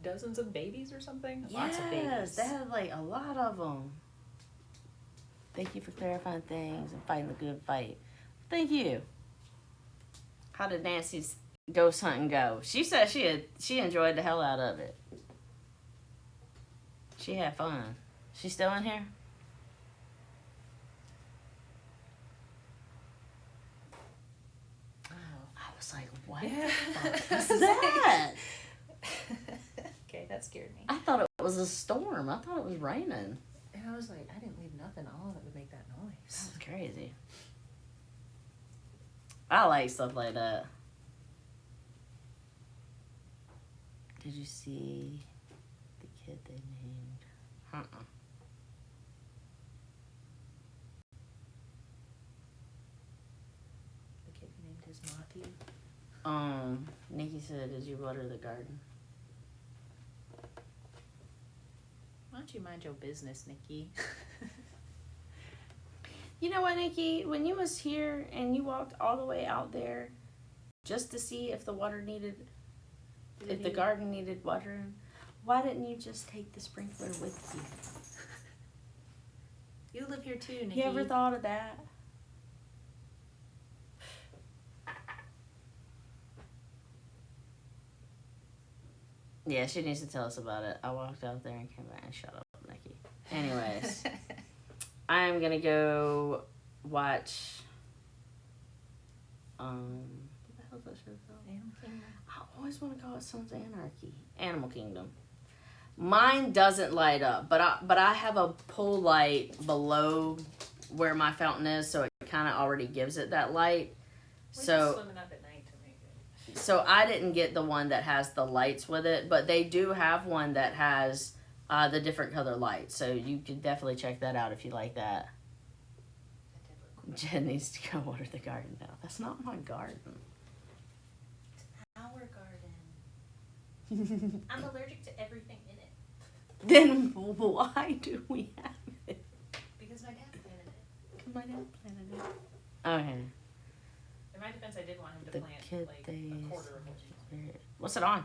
dozens of babies or something. Yes, Lots of babies. They had like a lot of them. Thank you for clarifying things and fighting the good fight. Thank you. How did Nancy's ghost hunting go? She said she enjoyed the hell out of it. She had fun. She still in here? Oh. I was like, what Yeah. the fuck was that? Okay, that scared me. I thought it was a storm. I thought it was raining. And I was like, I didn't leave nothing on that would make that That noise. was crazy. I like stuff like that. Did you see the kid they named? The kid named his Matthew. Nikki said, did you water the garden? Why don't you mind your business, Nikki? You know what, Nikki? When you was here and you walked all the way out there just to see if the water needed, if the garden needed watering, why didn't you just take the sprinkler with you? You live here too, Nikki. You ever thought of that? Yeah, she needs to tell us about it. I walked out there and came back and shut up, Nikki. Anyways, I'm gonna go watch. What the hell's that show called? Animal Kingdom. I always want to call it Sons of Anarchy. Animal Kingdom. Mine doesn't light up, but I have a pull light below where my fountain is, so it kind of already gives it that light. We're So just swimming up at night to make it. so I didn't get the one that has the lights with it, but they do have one that has the different color lights. So you could definitely check that out if you like that. Jen needs to go water the garden now. That's not my garden. Our garden. I'm allergic to everything in it. Then why do we have it? Because my dad planted it. Because my dad planted it. Okay. In my defense, I did want him to The plant kid like days. a quarter of it. What's it on?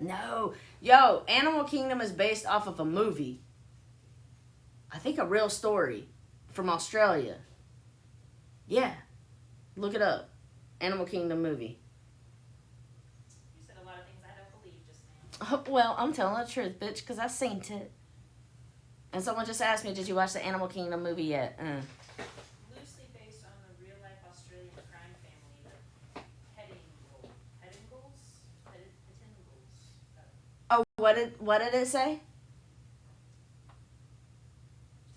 No. Yo, Animal Kingdom is based off of a movie. I think a real story from Australia. Yeah. Look it up. Animal Kingdom movie. You said a lot of things I don't believe just now. Oh, well, I'm telling the truth, bitch, because I seen it. And someone just asked me, did you watch the Animal Kingdom movie yet? Loosely based on the real-life Australian crime family, the Pettingles. Oh, what did it say?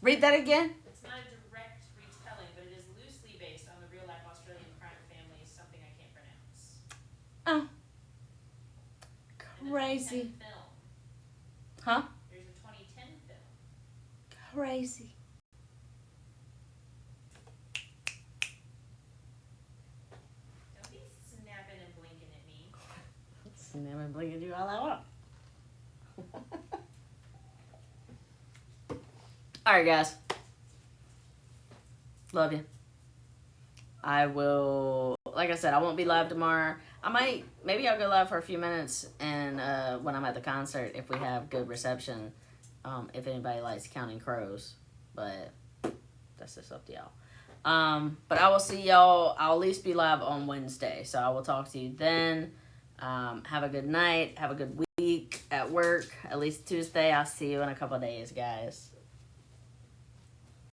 Read that again. It's not a direct retelling, but it is loosely based on the real-life Australian crime family, something I can't pronounce. Oh. And a Crazy. 2010 film. Huh? There's a 2010 film. Crazy. Don't be snapping and blinking at me. Never blinking you all I want. Alright, guys. Love you. I will, like I said, I won't be live tomorrow. Maybe I'll go live for a few minutes and when I'm at the concert, if we have good reception, if anybody likes Counting Crows. But that's just up to y'all. But I will see y'all. I'll at least be live on Wednesday. So I will talk to you then. Have a good night. Have a good week at work. At least Tuesday. I'll see you in a couple of days, guys.